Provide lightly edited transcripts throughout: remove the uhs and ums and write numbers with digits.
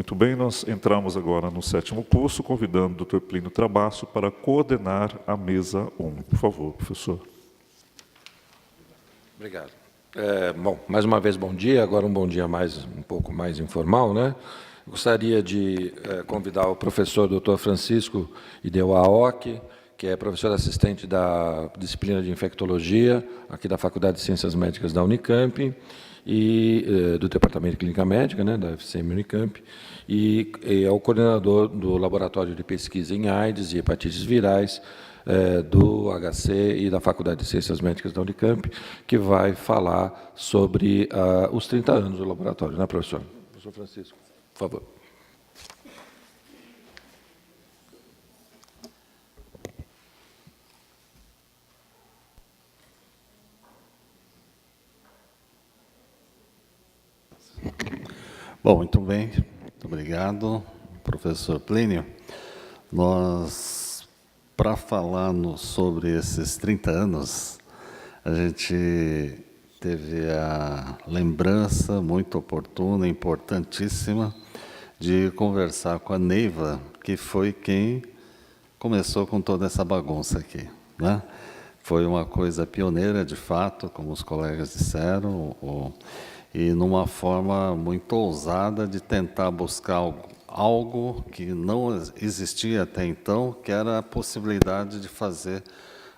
Muito bem, nós entramos agora no 7º curso, convidando o Dr. Plínio Trabasso para coordenar a mesa 1. Por favor, professor. Obrigado. Bom, mais uma vez, bom dia. Agora um bom dia um pouco mais informal, né? Gostaria de convidar o professor Dr. Francisco Ideuaoki, que é professor assistente da disciplina de infectologia, aqui da Faculdade de Ciências Médicas da Unicamp, e do Departamento de Clínica Médica, né, da FCM Unicamp, e é o coordenador do Laboratório de Pesquisa em AIDS e Hepatites Virais, do HC e da Faculdade de Ciências Médicas da Unicamp, que vai falar sobre os 30 anos do laboratório, né, professor? Professor Francisco, por favor. Bom, muito bem. Muito obrigado, professor Plínio. Nós, para falar sobre esses 30 anos, a gente teve a lembrança muito oportuna, importantíssima, de conversar com a Neiva, que foi quem começou com toda essa bagunça aqui, né? Foi uma coisa pioneira, de fato, como os colegas disseram, e numa forma muito ousada de tentar buscar algo que não existia até então, que era a possibilidade de fazer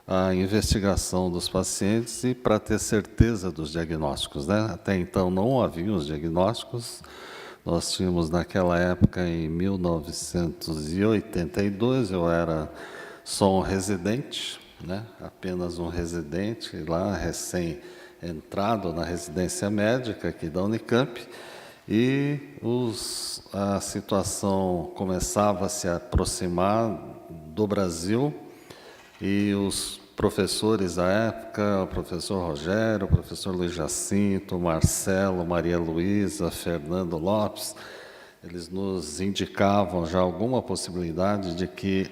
a investigação dos pacientes e para ter certeza dos diagnósticos, né? Até então não havia os diagnósticos. Nós tínhamos naquela época, em 1982, eu era só um residente, né? Apenas um residente lá, recém-entrado na residência médica aqui da Unicamp, e a situação começava a se aproximar do Brasil, e os professores da época, o professor Rogério, o professor Luiz Jacinto, Marcelo, Maria Luísa, Fernando Lopes, eles nos indicavam já alguma possibilidade de que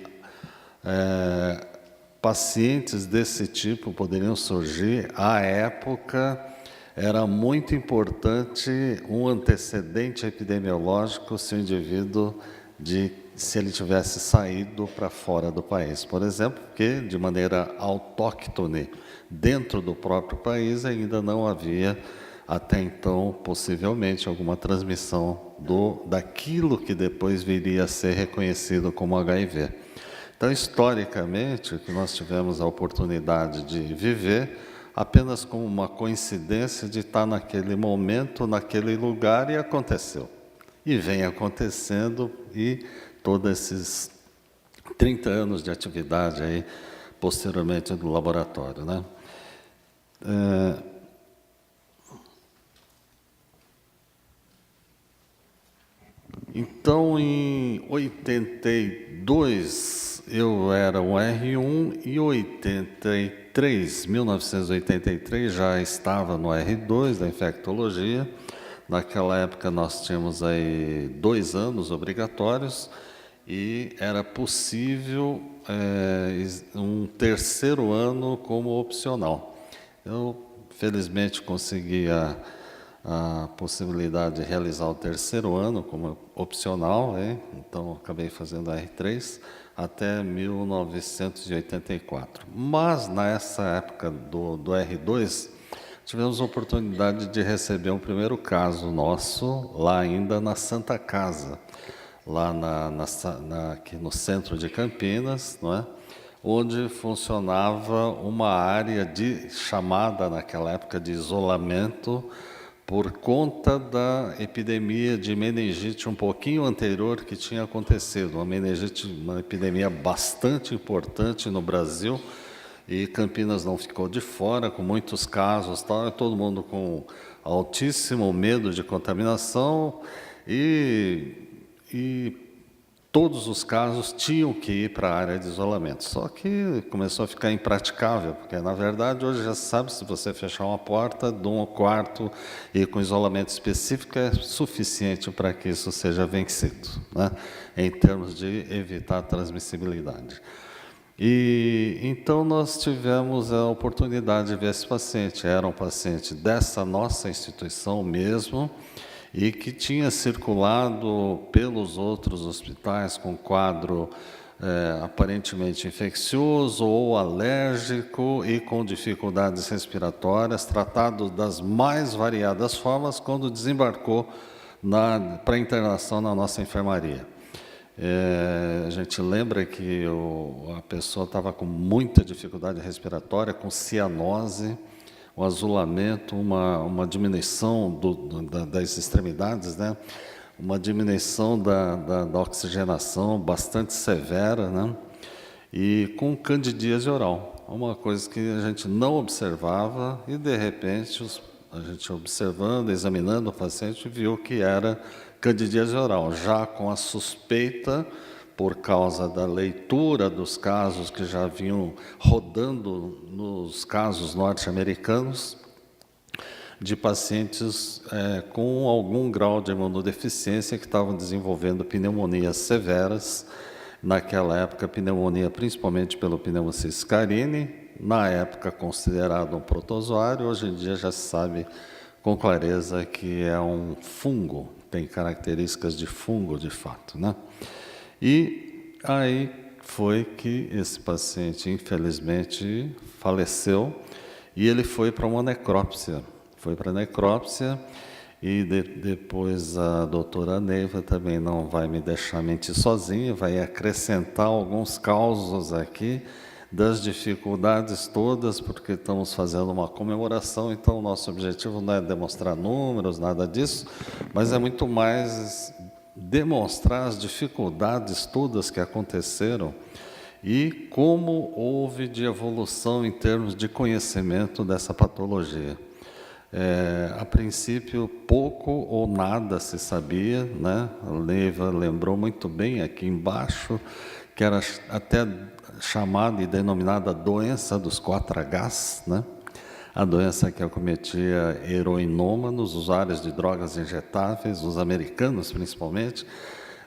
pacientes desse tipo poderiam surgir. À época, era muito importante um antecedente epidemiológico se o indivíduo, se ele tivesse saído para fora do país, por exemplo, porque de maneira autóctone, dentro do próprio país, ainda não havia, até então, possivelmente, alguma transmissão daquilo que depois viria a ser reconhecido como HIV. Então, historicamente, o que nós tivemos a oportunidade de viver, apenas como uma coincidência de estar naquele momento, naquele lugar, e aconteceu. E vem acontecendo, e todos esses 30 anos de atividade aí, posteriormente do laboratório, né? Então, em 82, eu era um R1, e 1983, já estava no R2 da infectologia. Naquela época, nós tínhamos aí 2 anos obrigatórios, e era possível um 3º ano como opcional. Eu, felizmente, consegui a possibilidade de realizar o 3º ano como opcional, então acabei fazendo a R3 até 1984. Mas, nessa época do R2, tivemos a oportunidade de receber um primeiro caso nosso, lá ainda na Santa Casa, lá aqui no centro de Campinas, não é? Onde funcionava uma área chamada, naquela época, de isolamento, por conta da epidemia de meningite um pouquinho anterior que tinha acontecido. Uma epidemia bastante importante no Brasil, e Campinas não ficou de fora, com muitos casos, todo mundo com altíssimo medo de contaminação, e todos os casos tinham que ir para a área de isolamento. Só que começou a ficar impraticável, porque, na verdade, hoje já se sabe, se você fechar uma porta de um quarto e com isolamento específico, é suficiente para que isso seja vencido, né? Em termos de evitar a transmissibilidade. E então nós tivemos a oportunidade de ver esse paciente. Era um paciente dessa nossa instituição mesmo, e que tinha circulado pelos outros hospitais com quadro aparentemente infeccioso ou alérgico e com dificuldades respiratórias, tratado das mais variadas formas quando desembarcou para internação na nossa enfermaria. A gente lembra que a pessoa estava com muita dificuldade respiratória, com cianose, um azulamento, uma diminuição das extremidades, né? Uma diminuição da oxigenação bastante severa, né? E com candidíase oral, uma coisa que a gente não observava e, de repente, a gente observando, examinando o paciente, viu que era candidíase oral, já com a suspeita, por causa da leitura dos casos que já vinham rodando nos casos norte-americanos, de pacientes com algum grau de imunodeficiência que estavam desenvolvendo pneumonias severas. Naquela época, pneumonia principalmente pelo Pneumocystis carini, na época considerado um protozoário, hoje em dia já se sabe com clareza que é um fungo, tem características de fungo de fato, né? E aí foi que esse paciente, infelizmente, faleceu e ele foi para uma necrópsia. Foi para a necrópsia e depois a doutora Neiva também não vai me deixar mentir sozinha, vai acrescentar alguns causos aqui das dificuldades todas, porque estamos fazendo uma comemoração, então o nosso objetivo não é demonstrar números, nada disso, mas é muito mais demonstrar as dificuldades todas que aconteceram e como houve de evolução em termos de conhecimento dessa patologia. A princípio, pouco ou nada se sabia, né? A Neiva lembrou muito bem aqui embaixo, que era até chamada e denominada doença dos 4Hs, né? A doença que acometia heroinômanos, usuários de drogas injetáveis, os americanos principalmente,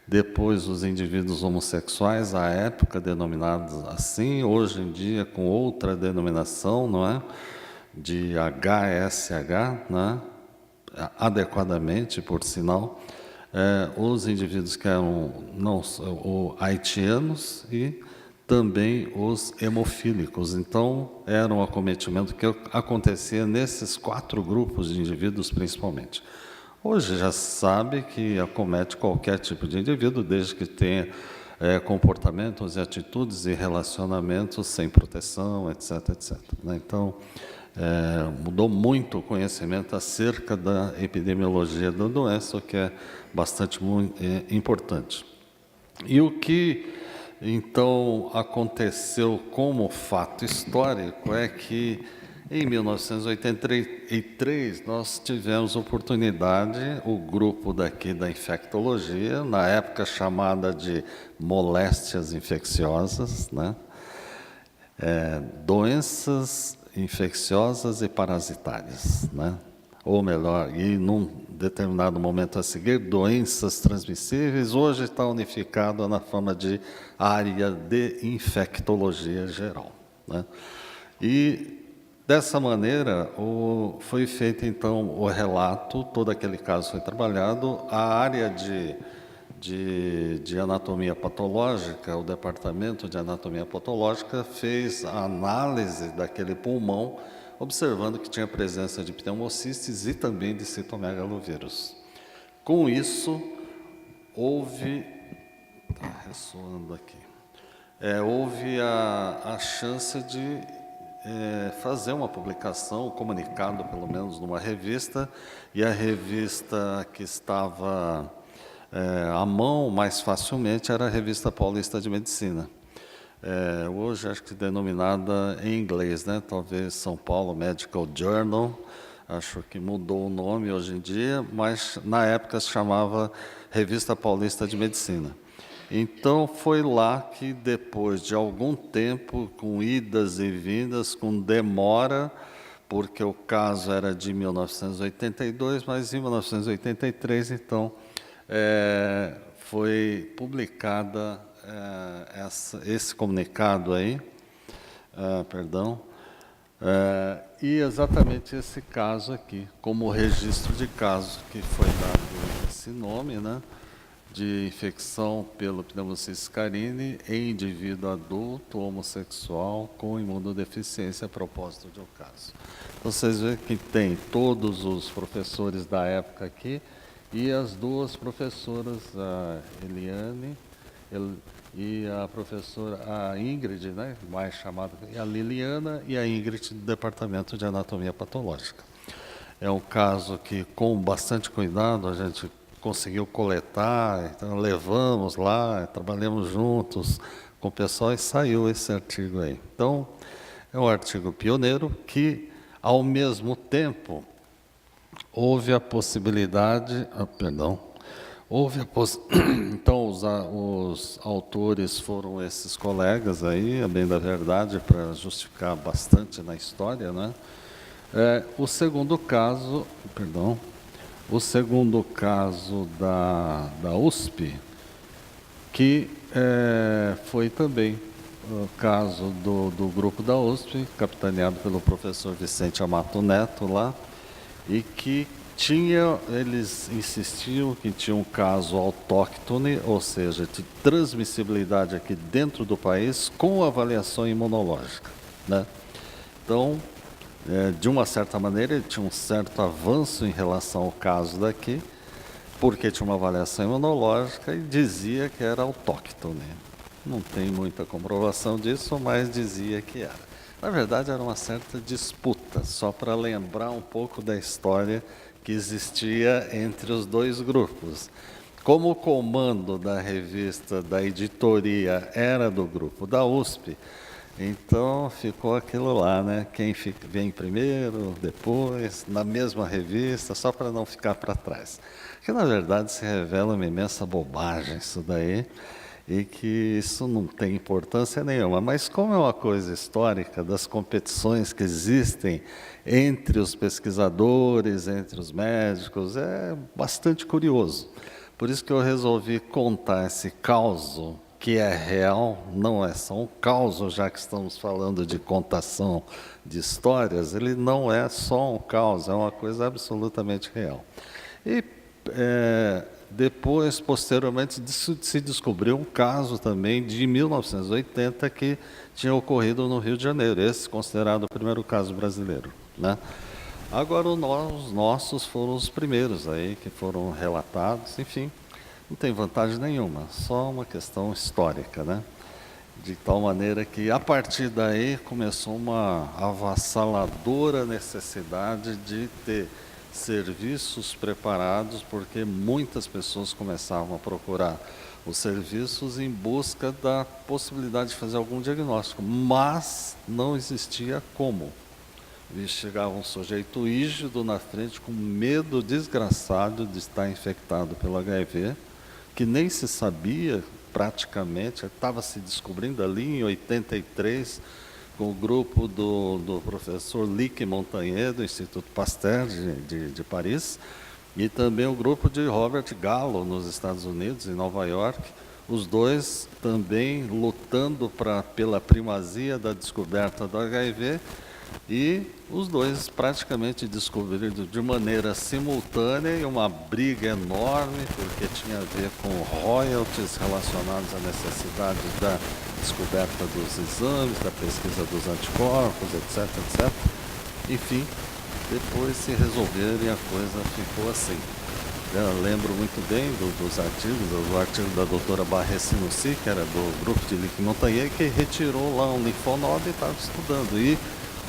depois os indivíduos homossexuais, à época denominados assim, hoje em dia com outra denominação, não é? De HSH, né? Adequadamente, por sinal, os indivíduos que eram haitianos e também os hemofílicos. Então, era um acometimento que acontecia nesses 4 grupos de indivíduos, principalmente. Hoje já se sabe que acomete qualquer tipo de indivíduo, desde que tenha comportamentos e atitudes e relacionamentos sem proteção, etc, etc. Né? Então, mudou muito o conhecimento acerca da epidemiologia da doença, o que é bastante importante. E o que, então, aconteceu como fato histórico é que, em 1983, nós tivemos oportunidade, o grupo daqui da infectologia, na época chamada de moléstias infecciosas, né? Doenças infecciosas e parasitárias, né? Ou melhor, e num determinado momento a seguir, doenças transmissíveis, hoje está unificado na forma de área de infectologia geral, né? E dessa maneira foi feito então o relato, todo aquele caso foi trabalhado, a área de anatomia patológica, o departamento de anatomia patológica fez a análise daquele pulmão, observando que tinha presença de pneumocistes e também de citomegalovírus. Com isso, houve, está ressoando aqui, houve a chance de fazer uma publicação, um comunicado, pelo menos, numa revista, e a revista que estava à mão mais facilmente era a Revista Paulista de Medicina. Hoje acho que denominada em inglês, né? Talvez São Paulo Medical Journal, acho que mudou o nome hoje em dia, mas na época se chamava Revista Paulista de Medicina. Então foi lá que, depois de algum tempo, com idas e vindas, com demora, porque o caso era de 1982, mas em 1983, então, foi publicada esse comunicado aí, E exatamente esse caso aqui, como registro de caso que foi dado esse nome, né, de infecção pelo pneumocystis carini em indivíduo adulto homossexual com imunodeficiência a propósito de um caso. Então, vocês veem que tem todos os professores da época aqui e as duas professoras, a Eliane e a professora, a Ingrid, né, mais chamada, a Liliana e a Ingrid do Departamento de Anatomia Patológica. É um caso que, com bastante cuidado, a gente conseguiu coletar, então levamos lá, trabalhamos juntos com o pessoal e saiu esse artigo aí. Então, é um artigo pioneiro que, ao mesmo tempo, houve a possibilidade, então os autores foram esses colegas aí, a bem da verdade, para justificar bastante na história, né? O segundo caso da USP, que foi também o caso do grupo da USP, capitaneado pelo professor Vicente Amato Neto lá, e que eles insistiam que tinha um caso autóctone, ou seja, de transmissibilidade aqui dentro do país, com avaliação imunológica, né? Então, de uma certa maneira, ele tinha um certo avanço em relação ao caso daqui, porque tinha uma avaliação imunológica e dizia que era autóctone. Não tem muita comprovação disso, mas dizia que era. Na verdade, era uma certa disputa, só para lembrar um pouco da história que existia entre os dois grupos. Como o comando da revista, da editoria, era do grupo da USP, então ficou aquilo lá, né? Quem vem primeiro, depois, na mesma revista, só para não ficar para trás. Que na verdade se revela uma imensa bobagem isso daí, e que isso não tem importância nenhuma. Mas como é uma coisa histórica das competições que existem entre os pesquisadores, entre os médicos, é bastante curioso. Por isso que eu resolvi contar esse caso, que é real, não é só um caos, já que estamos falando de contação de histórias, ele não é só um caos, é uma coisa absolutamente real. E depois, posteriormente, se descobriu um caso também de 1980 que tinha ocorrido no Rio de Janeiro, esse considerado o primeiro caso brasileiro, né? Agora, os nossos foram os primeiros aí que foram relatados, enfim. Não tem vantagem nenhuma, só uma questão histórica, né? De tal maneira que, a partir daí, começou uma avassaladora necessidade de ter serviços preparados, porque muitas pessoas começavam a procurar os serviços em busca da possibilidade de fazer algum diagnóstico, mas não existia como. Chegava um sujeito rígido na frente, com medo desgraçado de estar infectado pelo HIV, que nem se sabia praticamente, estava se descobrindo ali em 83, com o grupo do professor Luc Montagnier, do Instituto Pasteur de Paris, e também o grupo de Robert Gallo, nos Estados Unidos, em Nova York, os dois também lutando pela primazia da descoberta do HIV, e os dois praticamente descobriram de maneira simultânea, e uma briga enorme, porque tinha a ver com royalties relacionados à necessidade da descoberta dos exames, da pesquisa dos anticorpos, etc, etc. Enfim, depois se resolveram e a coisa ficou assim. Eu lembro muito bem dos artigos, o artigo da doutora Barré Sinussi, que era do grupo de Luc Montagnier, que retirou lá um linfonodo e estava estudando. E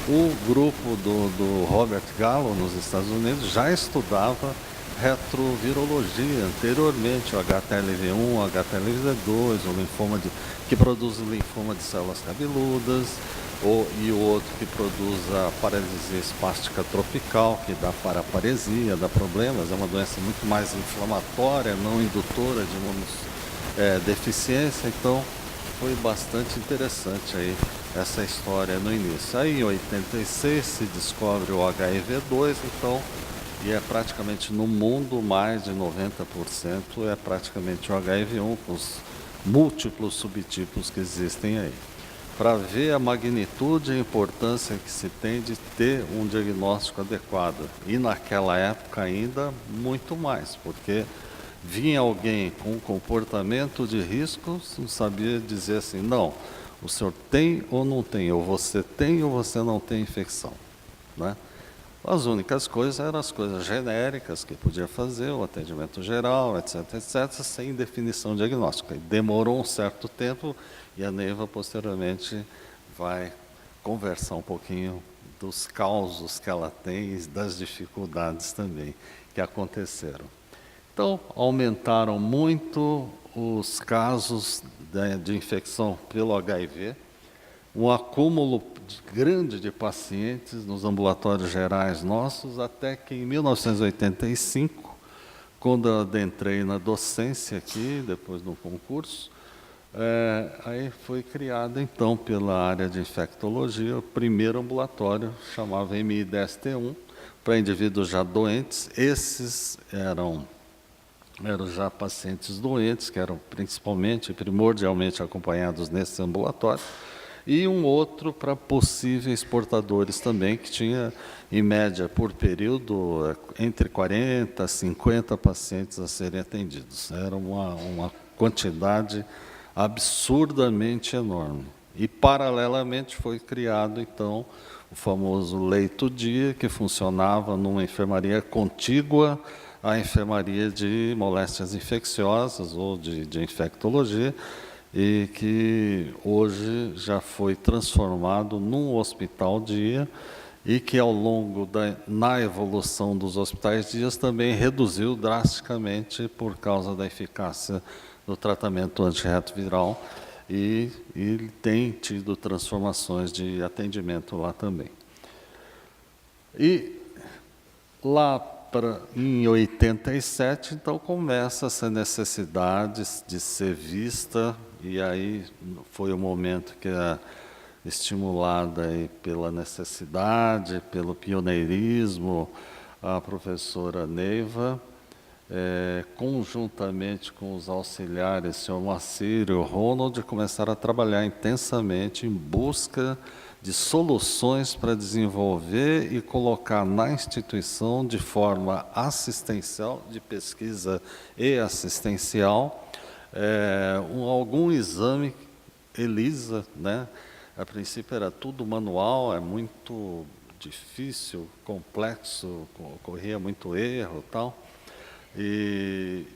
o grupo do Robert Gallo, nos Estados Unidos, já estudava retrovirologia anteriormente, o HTLV1, o HTLV2, o linfoma que produz o linfoma de células cabeludas, e o outro que produz a paralisia espástica tropical, que dá paraparesia, dá problemas, é uma doença muito mais inflamatória, não indutora de imunodeficiência, então foi bastante interessante aí essa história no início. Aí em 86 se descobre o HIV2, então, e é praticamente no mundo mais de 90% é praticamente o HIV1, com os múltiplos subtipos que existem aí. para ver a magnitude e a importância que se tem de ter um diagnóstico adequado. E naquela época ainda muito mais, porque vinha alguém com comportamento de risco, não sabia dizer assim, não, o senhor tem ou não tem, ou você não tem infecção, né? As únicas coisas eram as coisas genéricas que podia fazer, o atendimento geral, etc, etc, sem definição diagnóstica. E demorou um certo tempo e a Neiva posteriormente vai conversar um pouquinho dos causos que ela tem e das dificuldades também que aconteceram. Então, aumentaram muito os casos de infecção pelo HIV, um acúmulo grande de pacientes nos ambulatórios gerais nossos, até que em 1985, quando eu adentrei na docência aqui, depois no concurso, aí foi criado então pela área de infectologia o primeiro ambulatório, chamava MI-DST1, para indivíduos já doentes. Esses eram já pacientes doentes, que eram principalmente, primordialmente acompanhados nesse ambulatório, e um outro para possíveis portadores também, que tinha, em média, por período, entre 40 a 50 pacientes a serem atendidos. Era uma quantidade absurdamente enorme. E, paralelamente, foi criado, então, o famoso leito-dia, que funcionava numa enfermaria contígua à enfermaria de moléstias infecciosas ou de infectologia, e que hoje já foi transformado num hospital-dia e que, ao longo na evolução dos hospitais-dias, também reduziu drasticamente por causa da eficácia do tratamento antirretroviral e tem tido transformações de atendimento lá também. E lá em 87, então, começa essa necessidade de ser vista, e aí foi o momento que estimulada aí pela necessidade, pelo pioneirismo, a professora Neiva, conjuntamente com os auxiliares, o Sr. Moacir e o Ronald, começaram a trabalhar intensamente em busca de soluções para desenvolver e colocar na instituição de forma assistencial, de pesquisa e assistencial, algum exame ELISA, né? A princípio era tudo manual, é muito difícil, complexo, ocorria muito erro e tal, e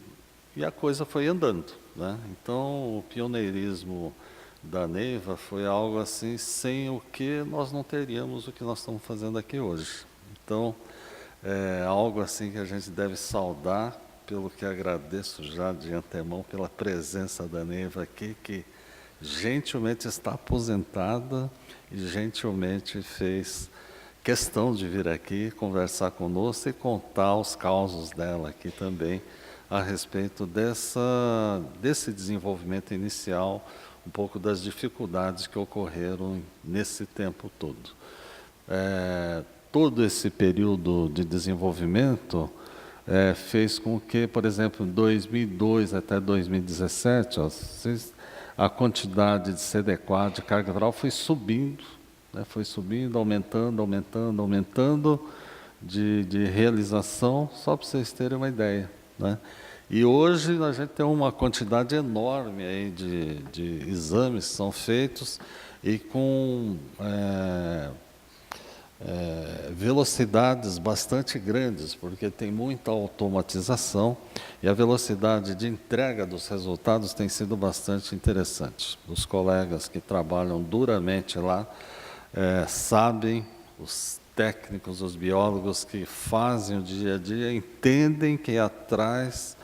a coisa foi andando, né? Então, o pioneirismo da Neiva foi algo assim, sem o que nós não teríamos o que nós estamos fazendo aqui hoje. Então, é algo assim que a gente deve saudar, pelo que agradeço já de antemão pela presença da Neiva aqui, que gentilmente está aposentada e gentilmente fez questão de vir aqui conversar conosco e contar os causos dela aqui também a respeito desse desenvolvimento inicial, um pouco das dificuldades que ocorreram nesse tempo todo. Todo esse período de desenvolvimento fez com que, por exemplo, em 2002 até 2017, a quantidade de CD4, de carga viral, foi subindo, né, aumentando de realização, só para vocês terem uma ideia, né? E hoje a gente tem uma quantidade enorme aí de exames que são feitos e com velocidades bastante grandes, porque tem muita automatização e a velocidade de entrega dos resultados tem sido bastante interessante. Os colegas que trabalham duramente lá sabem, os técnicos, os biólogos que fazem o dia a dia, entendem que atrás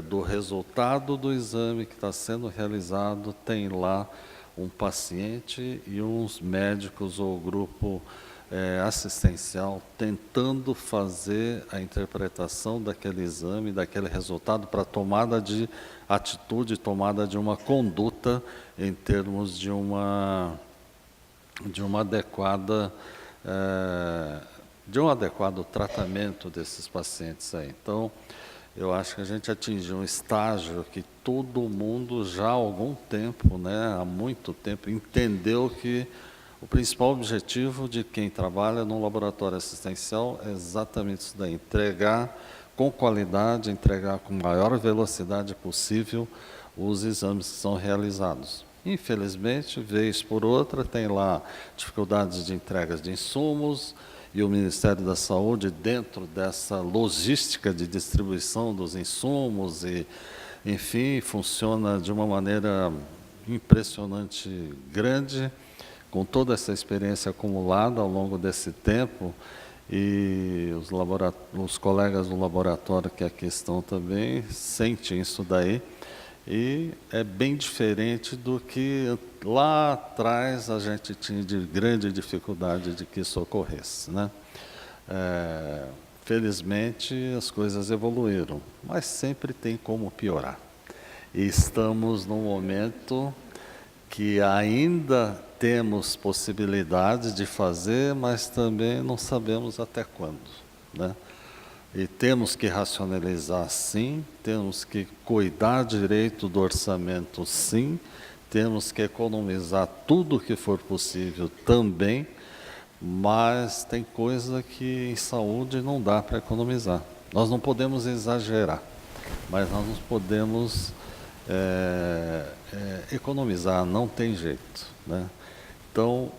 do resultado do exame que está sendo realizado tem lá um paciente e uns médicos ou grupo assistencial tentando fazer a interpretação daquele exame, daquele resultado para tomada de atitude, tomada de uma conduta em termos de uma adequada de um adequado tratamento desses pacientes aí. Então, eu acho que a gente atingiu um estágio que todo mundo já há algum tempo, né, há muito tempo, entendeu que o principal objetivo de quem trabalha no laboratório assistencial é exatamente isso daí, entregar com qualidade, entregar com maior velocidade possível os exames que são realizados. Infelizmente, vez por outra, tem lá dificuldades de entregas de insumos, e o Ministério da Saúde, dentro dessa logística de distribuição dos insumos, e, enfim, funciona de uma maneira impressionante, grande, com toda essa experiência acumulada ao longo desse tempo, e os colegas do laboratório que aqui estão também sentem isso daí, e é bem diferente do que lá atrás a gente tinha de grande dificuldade de que isso ocorresse, né? Felizmente as coisas evoluíram, mas sempre tem como piorar. E estamos num momento que ainda temos possibilidades de fazer, mas também não sabemos até quando, né? E temos que racionalizar, sim, temos que cuidar direito do orçamento, sim, temos que economizar tudo o que for possível também, mas tem coisa que em saúde não dá para economizar. Nós não podemos exagerar, mas nós não podemos economizar, não tem jeito, né? Então,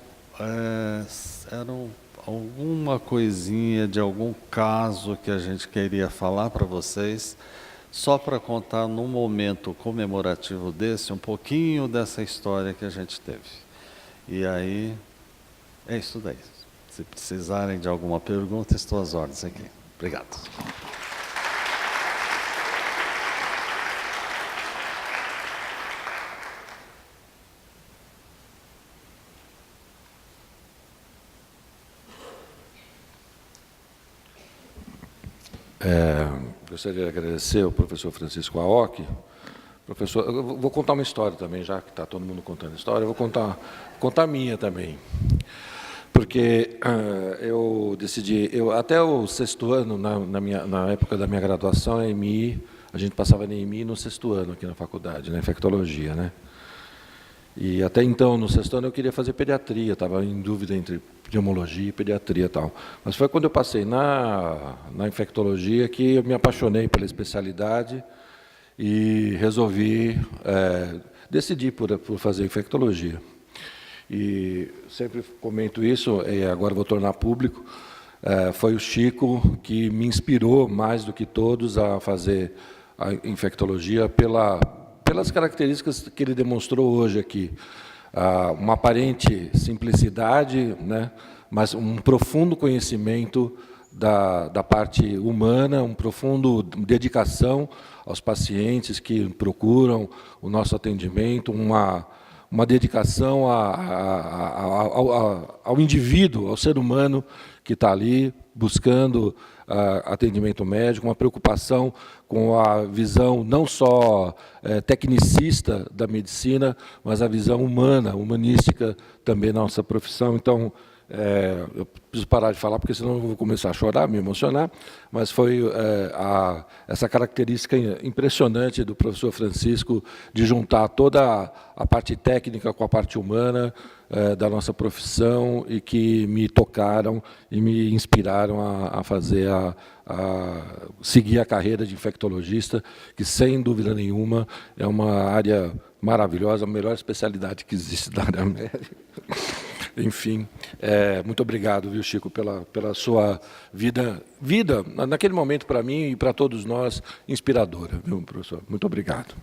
eram alguma coisinha de algum caso que a gente queria falar para vocês, só para contar num momento comemorativo desse, um pouquinho dessa história que a gente teve. E aí, é isso daí. Se precisarem de alguma pergunta, estou às ordens aqui. Obrigado. Gostaria de agradecer ao professor Francisco Aoki. Professor, eu vou contar uma história também, já que está todo mundo contando história, eu vou contar a minha também. Porque eu decidi, até o sexto ano, na época da minha graduação, a EMI, a gente passava na EMI no sexto ano aqui na faculdade, na infectologia, né? E até então, no sexto ano, eu queria fazer pediatria, estava em dúvida entre pneumologia e pediatria e tal. Mas foi quando eu passei na infectologia que eu me apaixonei pela especialidade e resolvi decidir por fazer infectologia. E sempre comento isso, e agora vou tornar público, foi o Chico que me inspirou mais do que todos a fazer a infectologia pelas características que ele demonstrou hoje aqui. Uma aparente simplicidade, né, mas um profundo conhecimento da parte humana, um profundo dedicação aos pacientes que procuram o nosso atendimento, uma dedicação ao indivíduo, ao ser humano que está ali buscando atendimento médico, uma preocupação com a visão não só tecnicista da medicina, mas a visão humana, humanística também na nossa profissão. Então, eu preciso parar de falar, porque senão eu vou começar a chorar, me emocionar, mas foi essa característica impressionante do professor Francisco de juntar toda a parte técnica com a parte humana da nossa profissão e que me tocaram e me inspiraram a fazer, a seguir a carreira de infectologista, que, sem dúvida nenhuma, é uma área maravilhosa, a melhor especialidade que existe na área médica. Enfim, muito obrigado, viu, Chico, pela sua vida, naquele momento, para mim e para todos nós, inspiradora, viu, professor? Muito obrigado.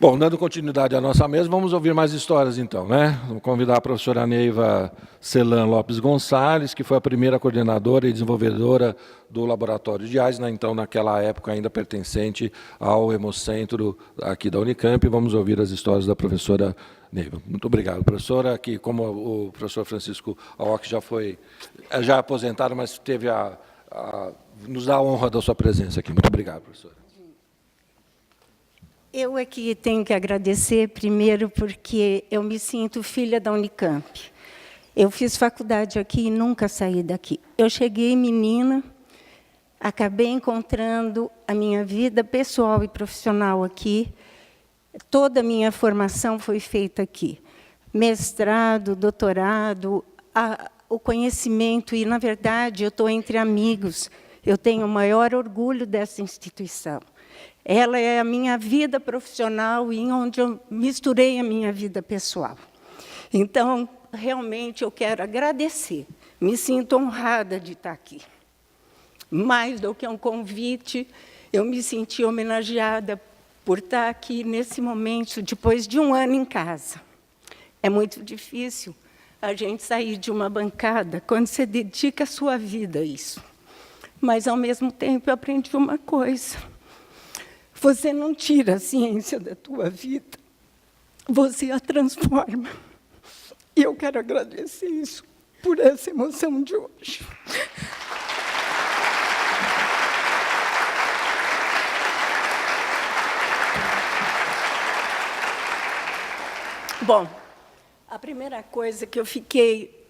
Bom, dando continuidade à nossa mesa, vamos ouvir mais histórias, então, né? Vou convidar a professora Neiva Celan Lopes Gonçalves, que foi a primeira coordenadora e desenvolvedora do Laboratório de AIDS, então, naquela época ainda pertencente ao Hemocentro aqui da Unicamp. Vamos ouvir as histórias da professora Neiva. Muito obrigado, professora, que, como o professor Francisco Aoki já aposentado, mas teve nos dá a honra da sua presença aqui. Muito obrigado, professora. Eu aqui tenho que agradecer, primeiro, porque eu me sinto filha da Unicamp. Eu fiz faculdade aqui e nunca saí daqui. Eu cheguei menina, acabei encontrando a minha vida pessoal e profissional aqui. Toda a minha formação foi feita aqui. Mestrado, doutorado, o conhecimento. E, na verdade, eu estou entre amigos. Eu tenho o maior orgulho dessa instituição. Ela é a minha vida profissional e onde eu misturei a minha vida pessoal. Então, realmente, eu quero agradecer. Me sinto honrada de estar aqui. Mais do que um convite, eu me senti homenageada por estar aqui nesse momento, depois de um ano em casa. É muito difícil a gente sair de uma bancada quando você dedica a sua vida a isso. Mas, ao mesmo tempo, eu aprendi uma coisa. Você não tira a ciência da tua vida, você a transforma. E eu quero agradecer isso por essa emoção de hoje. Bom, a primeira coisa que eu fiquei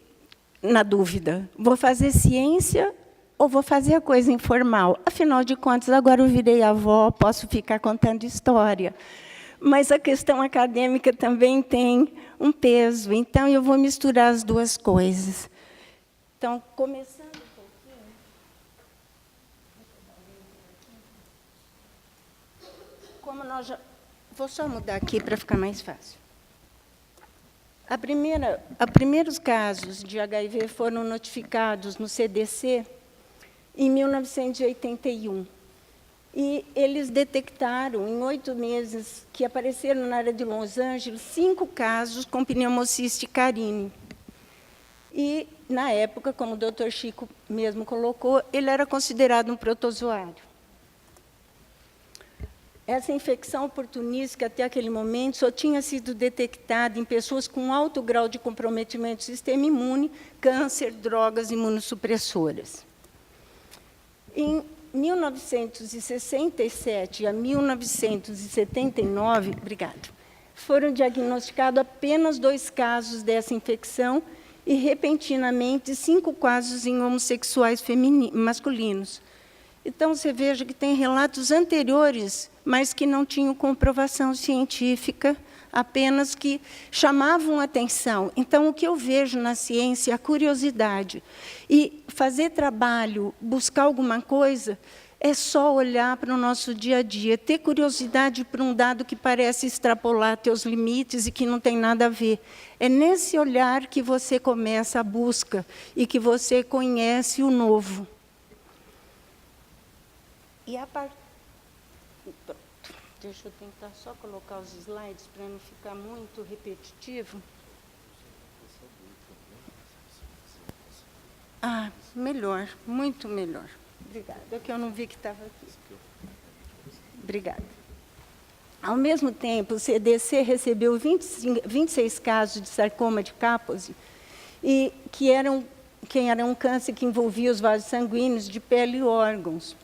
na dúvida, vou fazer ciência ou vou fazer a coisa informal? Afinal de contas, agora eu virei avó, posso ficar contando história. Mas a questão acadêmica também tem um peso, então eu vou misturar as duas coisas. Então, começando um pouquinho... Como nós já... Vou só mudar aqui para ficar mais fácil. Primeiros casos de HIV foram notificados no CDC em 1981. E eles detectaram, em 8 meses, que apareceram na área de Los Angeles, 5 casos com pneumociste carine. E, na época, como o Dr. Chico mesmo colocou, ele era considerado um protozoário. Essa infecção oportunística, até aquele momento, só tinha sido detectada em pessoas com alto grau de comprometimento do sistema imune, câncer, drogas imunossupressoras. Em 1967 a 1979, foram diagnosticados apenas 2 casos dessa infecção e, repentinamente, 5 casos em homossexuais masculinos. Então, você veja que tem relatos anteriores, mas que não tinham comprovação científica, apenas que chamavam atenção. Então, o que eu vejo na ciência é a curiosidade. E fazer trabalho, buscar alguma coisa, é só olhar para o nosso dia a dia, ter curiosidade para um dado que parece extrapolar teus limites e que não tem nada a ver. É nesse olhar que você começa a busca e que você conhece o novo. E a parte... Pronto. Deixa eu tentar só colocar os slides para não ficar muito repetitivo. Ah, melhor, muito melhor. Obrigada. É que eu não vi que estava aqui. Obrigada. Ao mesmo tempo, o CDC recebeu 26 casos de sarcoma de Kaposi, e que era um câncer que envolvia os vasos sanguíneos de pele e órgãos.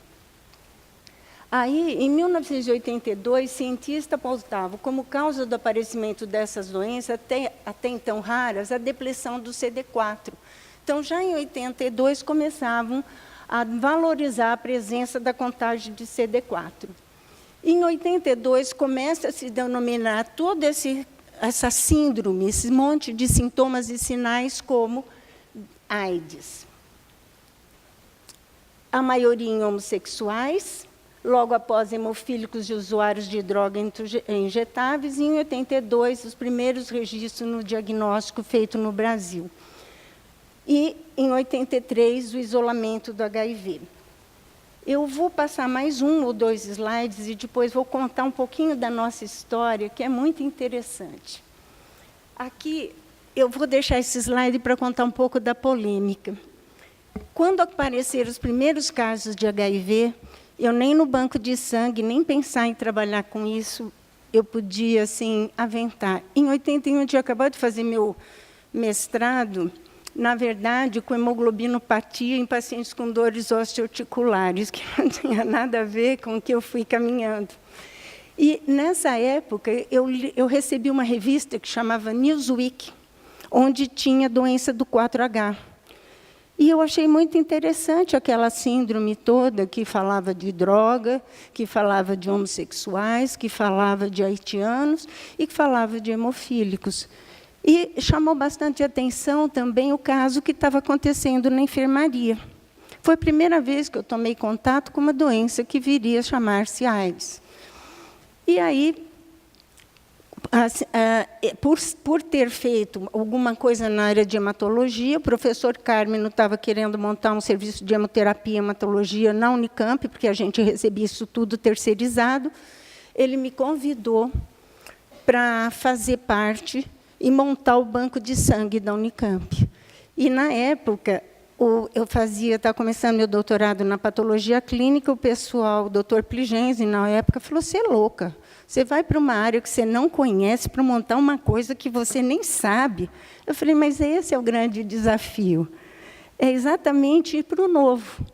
Aí, em 1982, cientistas apontavam como causa do aparecimento dessas doenças, até então raras, a depressão do CD4. Então, já em 82, começavam a valorizar a presença da contagem de CD4. Em 82, começa a se denominar toda essa síndrome, esse monte de sintomas e sinais como AIDS. A maioria em homossexuais, logo após hemofílicos e usuários de drogas injetáveis, e em 82, os primeiros registros no diagnóstico feito no Brasil. E, em 83, o isolamento do HIV. Eu vou passar mais 1 ou 2 slides e depois vou contar um pouquinho da nossa história, que é muito interessante. Aqui, eu vou deixar esse slide para contar um pouco da polêmica. Quando apareceram os primeiros casos de HIV, eu nem no banco de sangue, nem pensar em trabalhar com isso, eu podia, assim, aventar. Em 81, eu tinha acabado de fazer meu mestrado, na verdade, com hemoglobinopatia em pacientes com dores osteoarticulares, que não tinha nada a ver com o que eu fui caminhando. E, nessa época, eu recebi uma revista que chamava Newsweek, onde tinha doença do 4H. E eu achei muito interessante aquela síndrome toda que falava de droga, que falava de homossexuais, que falava de haitianos e que falava de hemofílicos. E chamou bastante atenção também o caso que estava acontecendo na enfermaria. Foi a primeira vez que eu tomei contato com uma doença que viria a chamar-se AIDS. E aí, por ter feito alguma coisa na área de hematologia, o professor Carmino estava querendo montar um serviço de hemoterapia e hematologia na Unicamp, porque a gente recebia isso tudo terceirizado. Ele me convidou para fazer parte e montar o banco de sangue da Unicamp. E, na época, eu estava começando meu doutorado na patologia clínica, o pessoal, o doutor Pligenzi, na época, falou, você é louca, você vai para uma área que você não conhece para montar uma coisa que você nem sabe. Eu falei, mas esse é o grande desafio. É exatamente ir para o novo.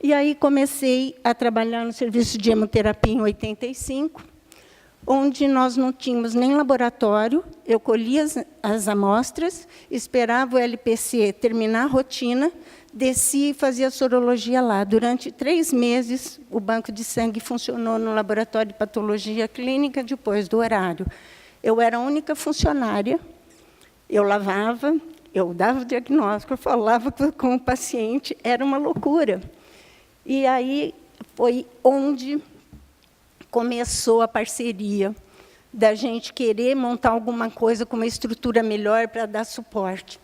E aí comecei a trabalhar no serviço de hemoterapia em 85, onde nós não tínhamos nem laboratório, eu colhia as amostras, esperava o LPC terminar a rotina, descia e fazia sorologia lá. Durante 3 meses, o banco de sangue funcionou no laboratório de patologia clínica depois do horário. Eu era a única funcionária, eu lavava, eu dava o diagnóstico, eu falava com o paciente, era uma loucura. E aí foi onde começou a parceria da gente querer montar alguma coisa com uma estrutura melhor para dar suporte.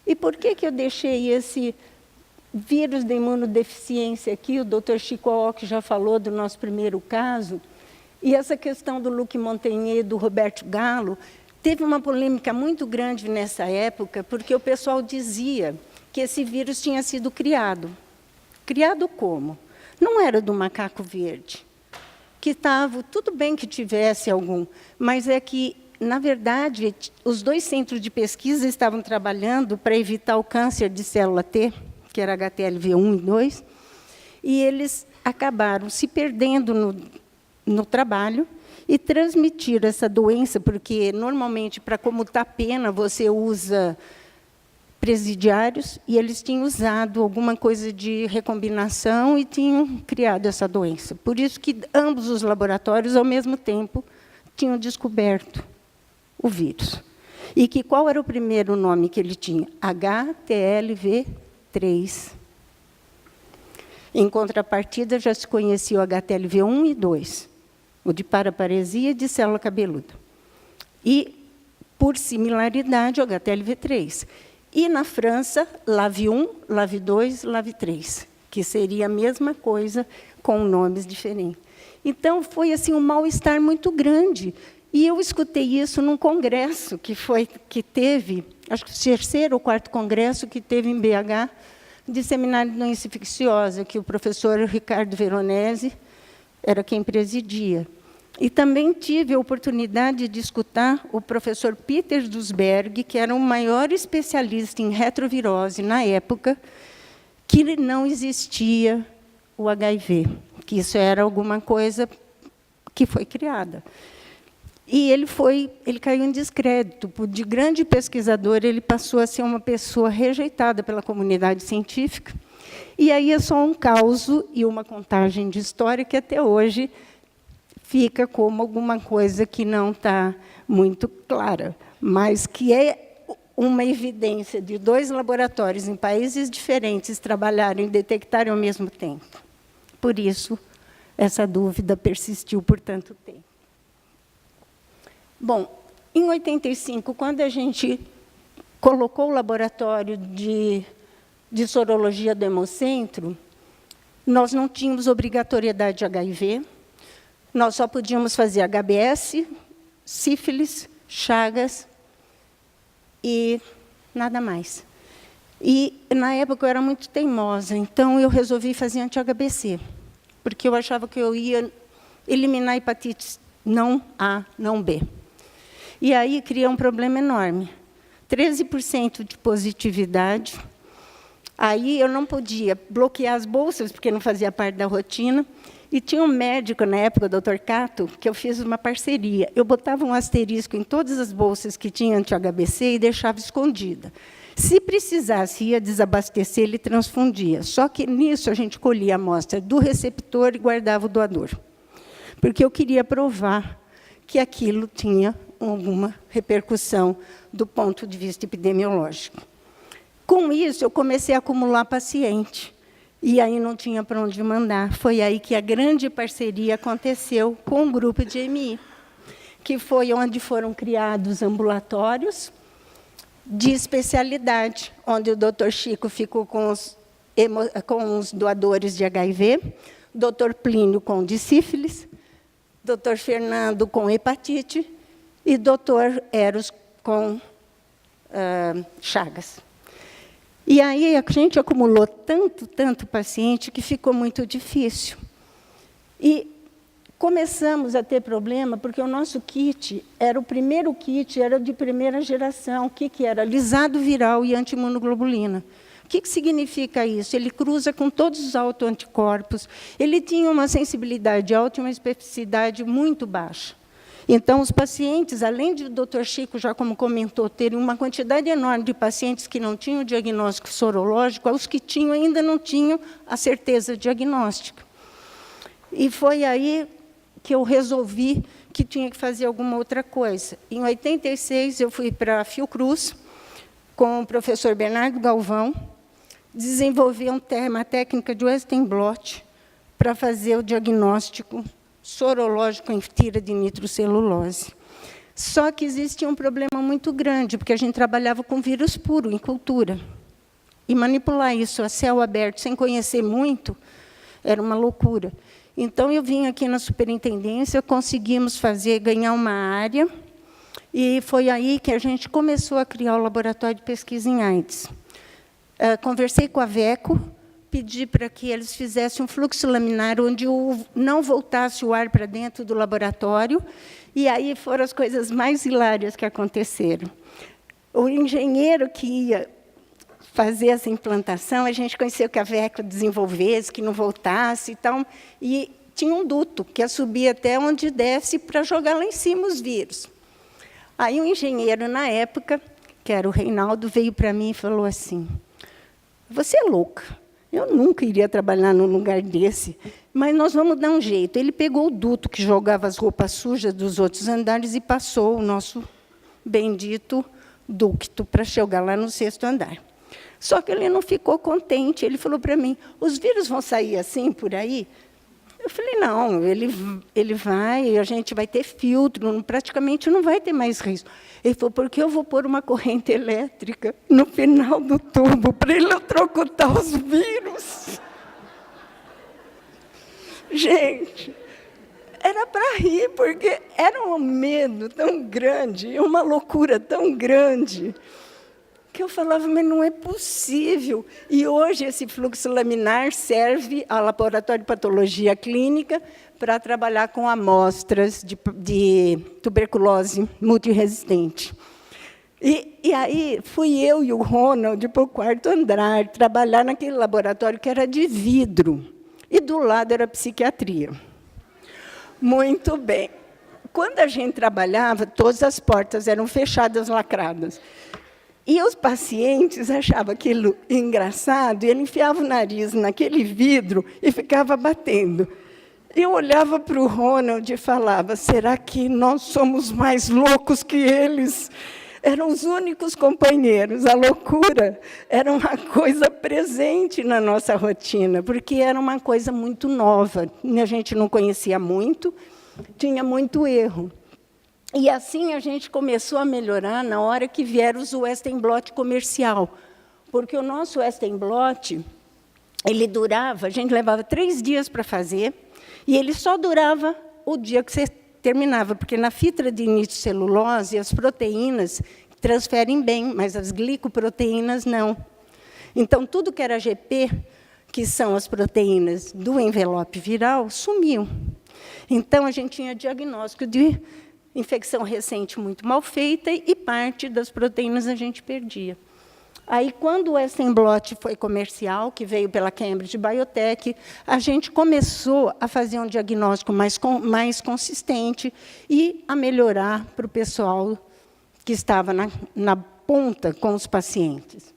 E por que eu deixei esse vírus da imunodeficiência aqui? O doutor Chico Aoki já falou do nosso primeiro caso. E essa questão do Luc Montagnier e do Roberto Gallo, teve uma polêmica muito grande nessa época, porque o pessoal dizia que esse vírus tinha sido criado. Criado como? Não era do macaco verde, que estava, tudo bem que tivesse algum, mas é que, na verdade, os 2 centros de pesquisa estavam trabalhando para evitar o câncer de célula T, que era HTLV1 e 2, e eles acabaram se perdendo no trabalho e transmitiram essa doença, porque, normalmente, para comutar pena, você usa presidiários, e eles tinham usado alguma coisa de recombinação e tinham criado essa doença. Por isso que ambos os laboratórios, ao mesmo tempo, tinham descoberto o vírus. E que qual era o primeiro nome que ele tinha? HTLV3. Em contrapartida, já se conhecia o HTLV1 e 2, o de paraparesia e de célula cabeluda. E, por similaridade, o HTLV3. E, na França, LAV1, LAV2, LAV3, que seria a mesma coisa, com nomes diferentes. Então, foi assim, um mal-estar muito grande. E eu escutei isso num congresso que teve, acho que o 3º ou 4º congresso que teve em BH, de seminário de doença infecciosa, que o professor Ricardo Veronese era quem presidia. E também tive a oportunidade de escutar o professor Peter Duisberg, que era o maior especialista em retrovirose na época, que não existia o HIV, que isso era alguma coisa que foi criada. E ele caiu em descrédito. De grande pesquisador, ele passou a ser uma pessoa rejeitada pela comunidade científica. E aí é só um caos e uma contagem de história que, até hoje, fica como alguma coisa que não está muito clara, mas que é uma evidência de 2 laboratórios em países diferentes trabalharem e detectarem ao mesmo tempo. Por isso, essa dúvida persistiu por tanto tempo. Bom, em 85, quando a gente colocou o laboratório de sorologia do Hemocentro, nós não tínhamos obrigatoriedade de HIV, nós só podíamos fazer HBS, sífilis, Chagas e nada mais. E, na época, eu era muito teimosa, então eu resolvi fazer anti-HBC, porque eu achava que eu ia eliminar hepatites não A, não B. E aí criou um problema enorme. 13% de positividade, Aí eu não podia bloquear as bolsas, porque não fazia parte da rotina. E tinha um médico, na época, o Dr. Cato, que eu fiz uma parceria. Eu botava um asterisco em todas as bolsas que tinha anti-HBC e deixava escondida. Se precisasse, ia desabastecer, ele transfundia. Só que, nisso, a gente colhia a amostra do receptor e guardava o doador. Porque eu queria provar que aquilo tinha alguma repercussão do ponto de vista epidemiológico. Com isso, eu comecei a acumular paciente. E aí não tinha para onde mandar. Foi aí que a grande parceria aconteceu com o grupo de EMI, que foi onde foram criados ambulatórios de especialidade, onde o Dr. Chico ficou com os doadores de HIV, Dr. Plínio com de sífilis, Dr. Fernando com hepatite e Dr. Eros com Chagas. E aí a gente acumulou tanto paciente que ficou muito difícil. E começamos a ter problema, porque o nosso kit era o primeiro kit, era de primeira geração. O que era? Lisado viral e anti-imunoglobulina. O que significa isso? Ele cruza com todos os autoanticorpos, ele tinha uma sensibilidade alta e uma especificidade muito baixa. Então, os pacientes, além de o Dr. Chico, já como comentou, terem uma quantidade enorme de pacientes que não tinham diagnóstico sorológico, os que tinham ainda não tinham a certeza diagnóstica. E foi aí que eu resolvi que tinha que fazer alguma outra coisa. Em 86, eu fui para a Fiocruz, com o professor Bernardo Galvão, desenvolvi uma técnica de Western blot para fazer o diagnóstico sorológico em tira de nitrocelulose. Só que existia um problema muito grande, porque a gente trabalhava com vírus puro, em cultura. E manipular isso a céu aberto, sem conhecer muito, era uma loucura. Então, eu vim aqui na superintendência, conseguimos ganhar uma área, e foi aí que a gente começou a criar o laboratório de pesquisa em AIDS. Conversei com a VECO, pedi para que eles fizessem um fluxo laminar onde não voltasse o ar para dentro do laboratório, e aí foram as coisas mais hilárias que aconteceram. O engenheiro que ia fazer essa implantação, a gente conheceu que a VECO desenvolvesse, que não voltasse, e tinha um duto que ia subir até onde desce para jogar lá em cima os vírus. Aí o engenheiro, na época, que era o Reinaldo, veio para mim e falou assim: "Você é louca. Eu nunca iria trabalhar num lugar desse, mas nós vamos dar um jeito." Ele pegou o duto que jogava as roupas sujas dos outros andares e passou o nosso bendito ducto para chegar lá no 6º andar. Só que ele não ficou contente. Ele falou para mim: "Os vírus vão sair assim, por aí?" Eu falei: "Não, ele vai, a gente vai ter filtro, praticamente não vai ter mais risco." Ele falou: "Porque eu vou pôr uma corrente elétrica no final do tubo para eletrocutar os vírus." Gente, era para rir, porque era um medo tão grande, uma loucura tão grande, que eu falava: "Mas não é possível." E hoje esse fluxo laminar serve ao laboratório de patologia clínica para trabalhar com amostras de tuberculose multiresistente. E aí fui eu e o Ronald para o 4º andar, trabalhar naquele laboratório que era de vidro, e do lado era a psiquiatria. Muito bem. Quando a gente trabalhava, todas as portas eram fechadas, lacradas. E os pacientes achavam aquilo engraçado, e ele enfiava o nariz naquele vidro e ficava batendo. Eu olhava para o Ronald e falava: "Será que nós somos mais loucos que eles?" Eram os únicos companheiros. A loucura era uma coisa presente na nossa rotina, porque era uma coisa muito nova. A gente não conhecia muito, tinha muito erro. E assim a gente começou a melhorar na hora que vieram os Western blot comercial. Porque o nosso Western blot, ele durava, a gente levava 3 dias para fazer, e ele só durava o dia que você terminava, porque na fibra de nitrocelulose as proteínas transferem bem, mas as glicoproteínas não. Então, tudo que era GP, que são as proteínas do envelope viral, sumiu. Então, a gente tinha diagnóstico de infecção recente muito mal feita, e parte das proteínas a gente perdia. Aí, quando o Western blot foi comercial, que veio pela Cambridge Biotech, a gente começou a fazer um diagnóstico mais consistente e a melhorar para o pessoal que estava na ponta com os pacientes.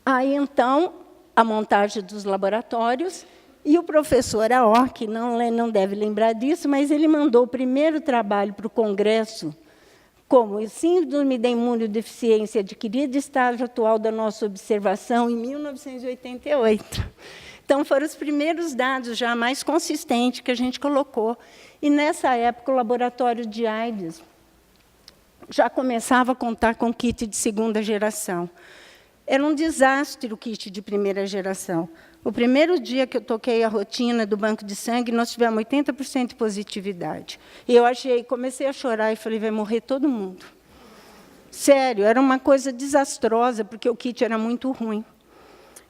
Aí, então, a montagem dos laboratórios, e o professor Aoki, não deve lembrar disso, mas ele mandou o primeiro trabalho para o Congresso, como síndrome da imunodeficiência adquirida, estágio atual da nossa observação, em 1988. Então, foram os primeiros dados já mais consistentes que a gente colocou. E, nessa época, o laboratório de AIDS já começava a contar com kit de segunda geração. Era um desastre o kit de primeira geração. O primeiro dia que eu toquei a rotina do banco de sangue, nós tivemos 80% de positividade. E eu comecei a chorar e falei, vai morrer todo mundo. Sério, era uma coisa desastrosa, porque o kit era muito ruim.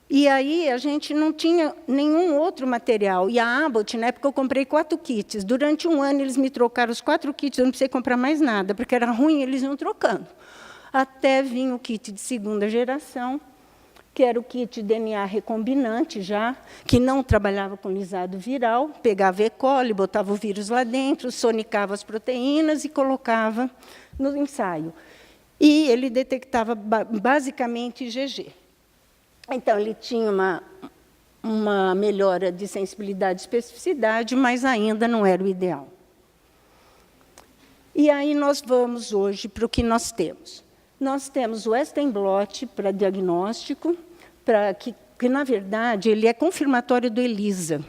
E aí a gente não tinha nenhum outro material. E a Abbott, na época, eu comprei 4 kits. Durante um ano, eles me trocaram os 4 kits, eu não precisei comprar mais nada, porque era ruim, eles iam trocando. Até vir o kit de segunda geração, que era o kit DNA recombinante já, que não trabalhava com lisado viral, pegava E. coli, botava o vírus lá dentro, sonicava as proteínas e colocava no ensaio. E ele detectava basicamente IgG. Então, ele tinha uma melhora de sensibilidade e especificidade, mas ainda não era o ideal. E aí nós vamos hoje para o que nós temos. Nós temos o Western blot para diagnóstico, que, na verdade, ele é confirmatório do ELISA.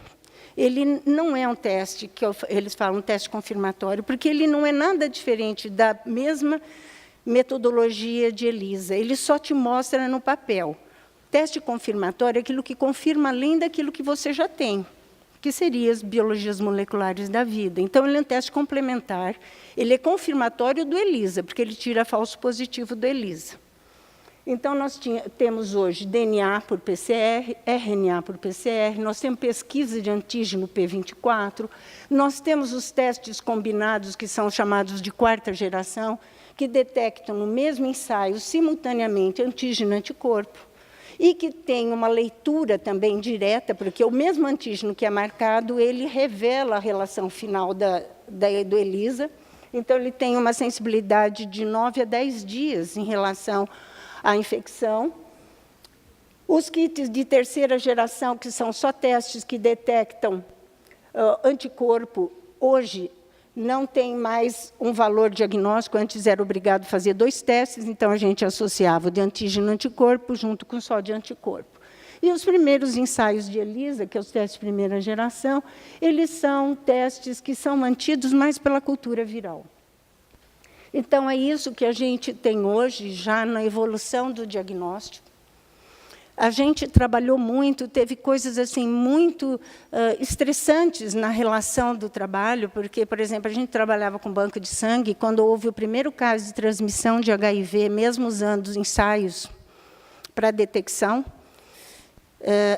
Ele não é um teste, eles falam um teste confirmatório, porque ele não é nada diferente da mesma metodologia de ELISA. Ele só te mostra no papel. Teste confirmatório é aquilo que confirma além daquilo que você já tem, que seriam as biologias moleculares da vida. Então, ele é um teste complementar. Ele é confirmatório do ELISA, porque ele tira falso positivo do ELISA. Então, nós temos hoje DNA por PCR, RNA por PCR, nós temos pesquisa de antígeno P24, nós temos os testes combinados, que são chamados de quarta geração, que detectam no mesmo ensaio, simultaneamente, antígeno e anticorpo, e que tem uma leitura também direta, porque o mesmo antígeno que é marcado, ele revela a relação final do ELISA. Então, ele tem uma sensibilidade de 9 a 10 dias em relação à infecção. Os kits de terceira geração, que são só testes que detectam anticorpo, hoje não tem mais um valor diagnóstico. Antes era obrigado a fazer 2 testes, então a gente associava o de antígeno e anticorpo junto com só de anticorpo. E os primeiros ensaios de ELISA, que é os testes de primeira geração, eles são testes que são mantidos mais pela cultura viral. Então, é isso que a gente tem hoje, já na evolução do diagnóstico. A gente trabalhou muito, teve coisas assim muito estressantes na relação do trabalho, porque, por exemplo, a gente trabalhava com banco de sangue, quando houve o primeiro caso de transmissão de HIV, mesmo usando os ensaios para detecção,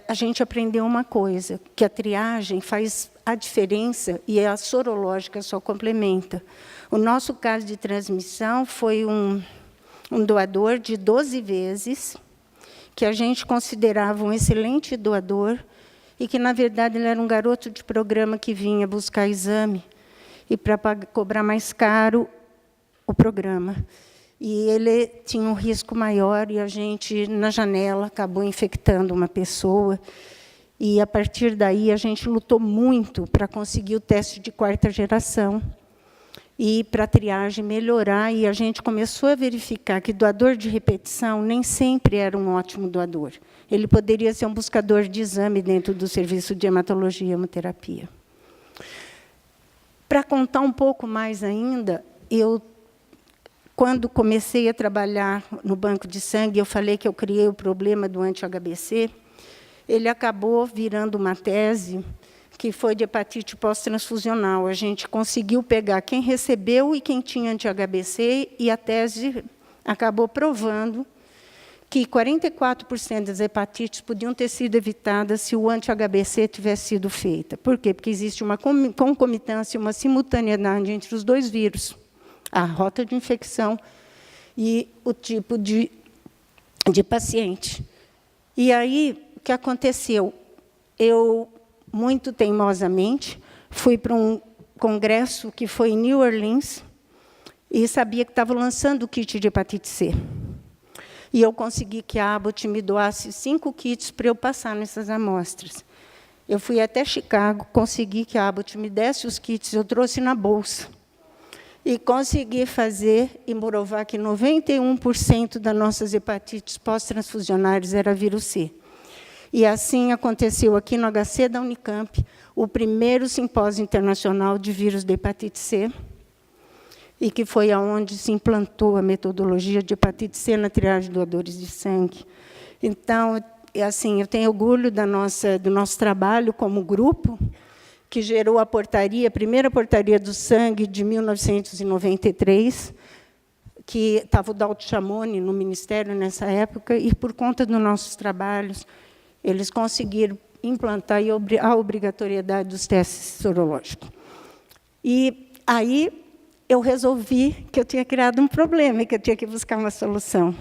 a gente aprendeu uma coisa, que a triagem faz a diferença e a sorológica só complementa. O nosso caso de transmissão foi um doador de 12 vezes, que a gente considerava um excelente doador, e que, na verdade, ele era um garoto de programa que vinha buscar exame, e para cobrar mais caro o programa. E ele tinha um risco maior, e a gente, na janela, acabou infectando uma pessoa. E, a partir daí, a gente lutou muito para conseguir o teste de quarta geração, e para a triagem melhorar, e a gente começou a verificar que doador de repetição nem sempre era um ótimo doador. Ele poderia ser um buscador de exame dentro do serviço de hematologia e hemoterapia. Para contar um pouco mais ainda, quando comecei a trabalhar no banco de sangue, eu falei que eu criei o problema do anti-HBC, ele acabou virando uma tese que foi de hepatite pós-transfusional. A gente conseguiu pegar quem recebeu e quem tinha anti-HBC, e a tese acabou provando que 44% das hepatites podiam ter sido evitadas se o anti-HBC tivesse sido feita. Por quê? Porque existe uma concomitância, uma simultaneidade entre os 2 vírus, a rota de infecção e o tipo de de paciente. E aí, o que aconteceu? Eu, muito teimosamente, fui para um congresso que foi em New Orleans e sabia que estava lançando o kit de hepatite C. E eu consegui que a Abbott me doasse 5 kits para eu passar nessas amostras. Eu fui até Chicago, consegui que a Abbott me desse os kits, eu trouxe na bolsa. E consegui fazer e provar que 91% das nossas hepatites pós-transfusionárias era vírus C. E assim aconteceu aqui no HC da Unicamp, o primeiro simpósio internacional de vírus de hepatite C, e que foi aonde se implantou a metodologia de hepatite C na triagem de doadores de sangue. Então, assim, eu tenho orgulho do nosso trabalho como grupo, que gerou a primeira portaria do sangue de 1993, que estava o Dalto Chamoni no Ministério nessa época, e, por conta dos nossos trabalhos, eles conseguiram implantar a obrigatoriedade dos testes sorológicos. E aí eu resolvi que eu tinha criado um problema e que eu tinha que buscar uma solução.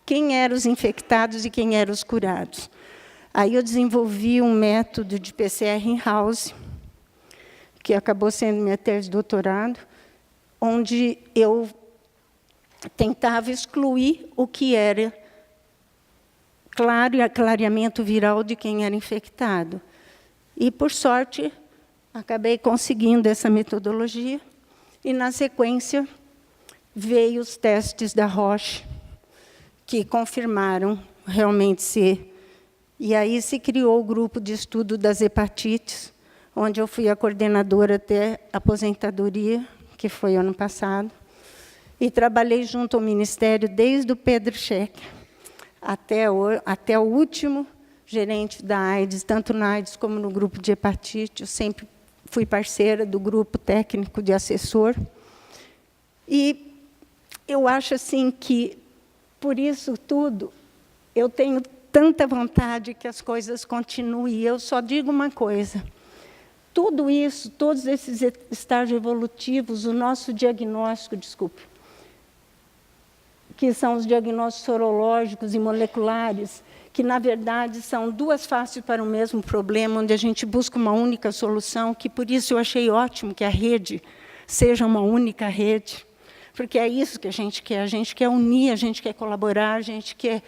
Quem eram os infectados e quem eram os curados? Aí eu desenvolvi um método de PCR in-house, que acabou sendo minha tese de doutorado, onde eu tentava excluir o que era clareamento viral de quem era infectado. E, por sorte, acabei conseguindo essa metodologia, e, na sequência, veio os testes da Roche, que confirmaram realmente ser. E aí se criou o grupo de estudo das hepatites, onde eu fui a coordenadora até a aposentadoria, que foi ano passado, e trabalhei junto ao Ministério desde o Pedro Schecker até o último gerente da AIDS, tanto na AIDS como no grupo de hepatite. Eu sempre fui parceira do grupo técnico de assessor. E eu acho assim que, por isso tudo, eu tenho tanta vontade que as coisas continuem. E eu só digo uma coisa: tudo isso, todos esses estágios evolutivos, o nosso diagnóstico, que são os diagnósticos sorológicos e moleculares, que, na verdade, são duas faces para o mesmo problema, onde a gente busca uma única solução, que, por isso, eu achei ótimo que a rede seja uma única rede, porque é isso que a gente quer unir, a gente quer colaborar, a gente quer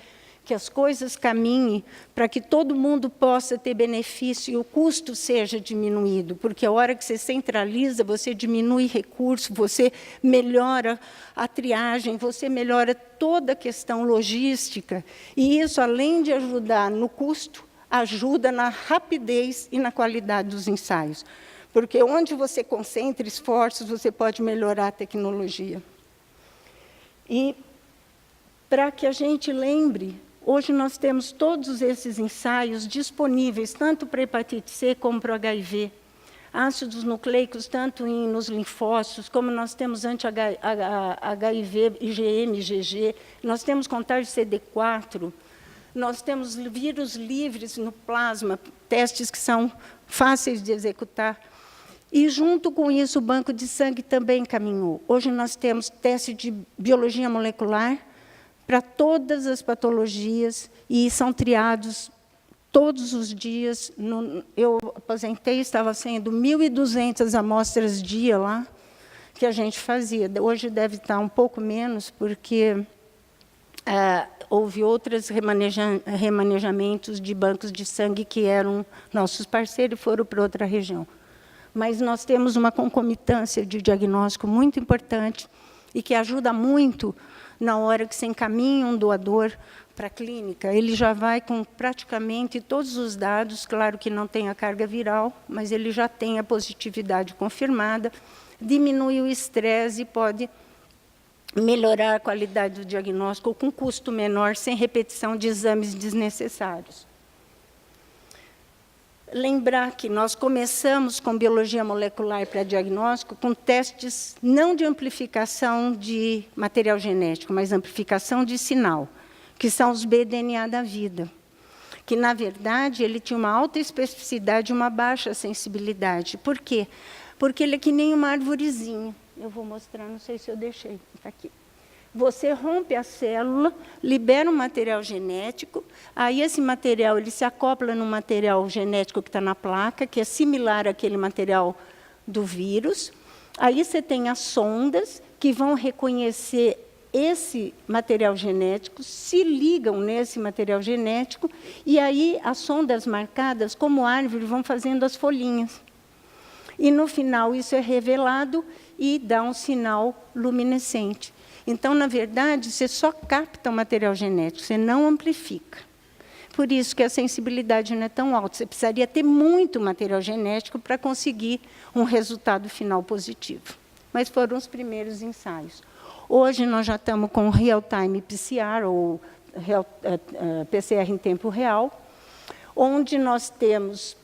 que as coisas caminhem para que todo mundo possa ter benefício e o custo seja diminuído, porque a hora que você centraliza, você diminui recurso, você melhora a triagem, você melhora toda a questão logística, e isso, além de ajudar no custo, ajuda na rapidez e na qualidade dos ensaios, porque onde você concentra esforços, você pode melhorar a tecnologia. E, para que a gente lembre, hoje nós temos todos esses ensaios disponíveis, tanto para hepatite C como para o HIV. Ácidos nucleicos, tanto nos linfócitos, como nós temos anti-HIV, IgM, IgG, nós temos contágio CD4, nós temos vírus livres no plasma, testes que são fáceis de executar. E, junto com isso, o banco de sangue também caminhou. Hoje nós temos teste de biologia molecular para todas as patologias, e são triados todos os dias. Eu aposentei, estava sendo 1.200 amostras dia lá, que a gente fazia. Hoje deve estar um pouco menos, porque houve outros remanejamentos de bancos de sangue que eram nossos parceiros e foram para outra região. Mas nós temos uma concomitância de diagnóstico muito importante e que ajuda muito na hora que se encaminha um doador para a clínica. Ele já vai com praticamente todos os dados, claro que não tem a carga viral, mas ele já tem a positividade confirmada, diminui o estresse e pode melhorar a qualidade do diagnóstico com custo menor, sem repetição de exames desnecessários. Lembrar que nós começamos com biologia molecular para diagnóstico com testes não de amplificação de material genético, mas amplificação de sinal, que são os bDNA da vida, que, na verdade, ele tinha uma alta especificidade e uma baixa sensibilidade. Por quê? Porque ele é que nem uma arvorezinha. Eu vou mostrar, não sei se eu deixei, está aqui. Você rompe a célula, libera um material genético, aí esse material ele se acopla no material genético que está na placa, que é similar àquele material do vírus. Aí você tem as sondas que vão reconhecer esse material genético, se ligam nesse material genético, e aí as sondas marcadas, como árvore, vão fazendo as folhinhas. E, no final, isso é revelado e dá um sinal luminescente. Então, na verdade, você só capta o material genético, você não amplifica. Por isso que a sensibilidade não é tão alta. Você precisaria ter muito material genético para conseguir um resultado final positivo. Mas foram os primeiros ensaios. Hoje, nós já estamos com real-time PCR, ou PCR em tempo real, onde nós temos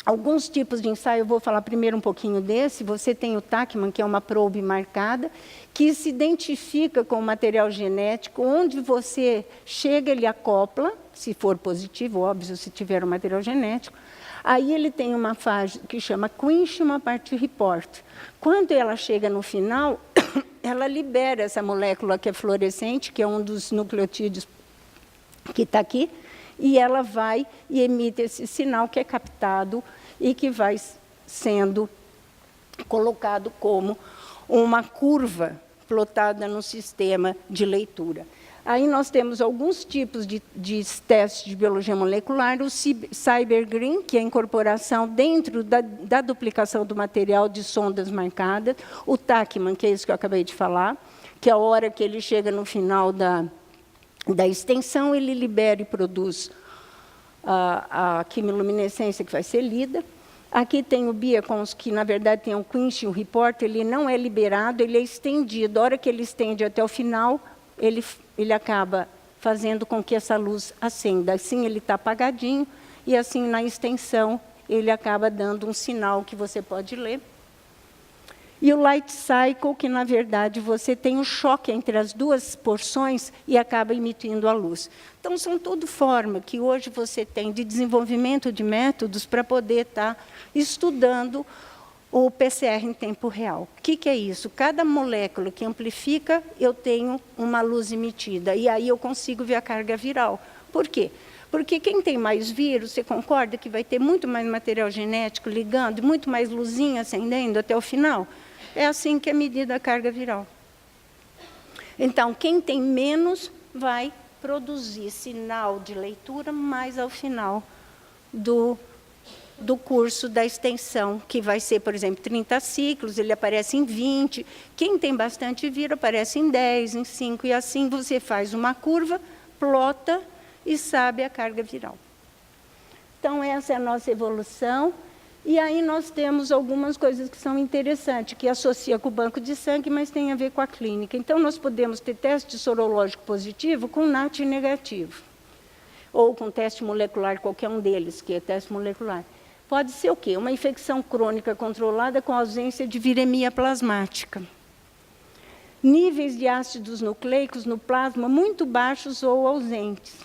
alguns tipos de ensaio. Eu vou falar primeiro um pouquinho desse. Você tem o Tachman, que é uma probe marcada, que se identifica com o material genético. Onde você chega, ele acopla, se for positivo, óbvio, se tiver o material genético. Aí ele tem uma fase que chama Quenching Part Report. Quando ela chega no final, ela libera essa molécula que é fluorescente, que é um dos nucleotídeos que está aqui, e ela vai e emite esse sinal que é captado e que vai sendo colocado como uma curva plotada no sistema de leitura. Aí nós temos alguns tipos de testes de biologia molecular, o CyberGreen, que é a incorporação dentro da duplicação do material de sondas marcadas, o Tachman, que é isso que eu acabei de falar, que a hora que ele chega no final da extensão, ele libera e produz a quimiluminescência que vai ser lida. Aqui tem o Beacons, que, na verdade, tem um Quenching Report, ele não é liberado, ele é estendido. A hora que ele estende até o final, ele acaba fazendo com que essa luz acenda. Assim, ele está apagadinho, e assim, na extensão, ele acaba dando um sinal que você pode ler. E o Light Cycle, que, na verdade, você tem um choque entre as duas porções e acaba emitindo a luz. Então, são tudo forma que hoje você tem de desenvolvimento de métodos para poder estar estudando o PCR em tempo real. O que é isso? Cada molécula que amplifica, eu tenho uma luz emitida, e aí eu consigo ver a carga viral. Por quê? Porque quem tem mais vírus, você concorda que vai ter muito mais material genético ligando, muito mais luzinha acendendo até o final? É assim que é medida a carga viral. Então, quem tem menos vai produzir sinal de leitura mais ao final do curso da extensão, que vai ser, por exemplo, 30 ciclos, ele aparece em 20. Quem tem bastante vírus aparece em 10, em 5, e assim você faz uma curva, plota e sabe a carga viral. Então, essa é a nossa evolução. E aí nós temos algumas coisas que são interessantes, que associa com o banco de sangue, mas tem a ver com a clínica. Então, nós podemos ter teste sorológico positivo com NAT negativo, ou com teste molecular, qualquer um deles, que é teste molecular. Pode ser o quê? Uma infecção crônica controlada com ausência de viremia plasmática. Níveis de ácidos nucleicos no plasma muito baixos ou ausentes.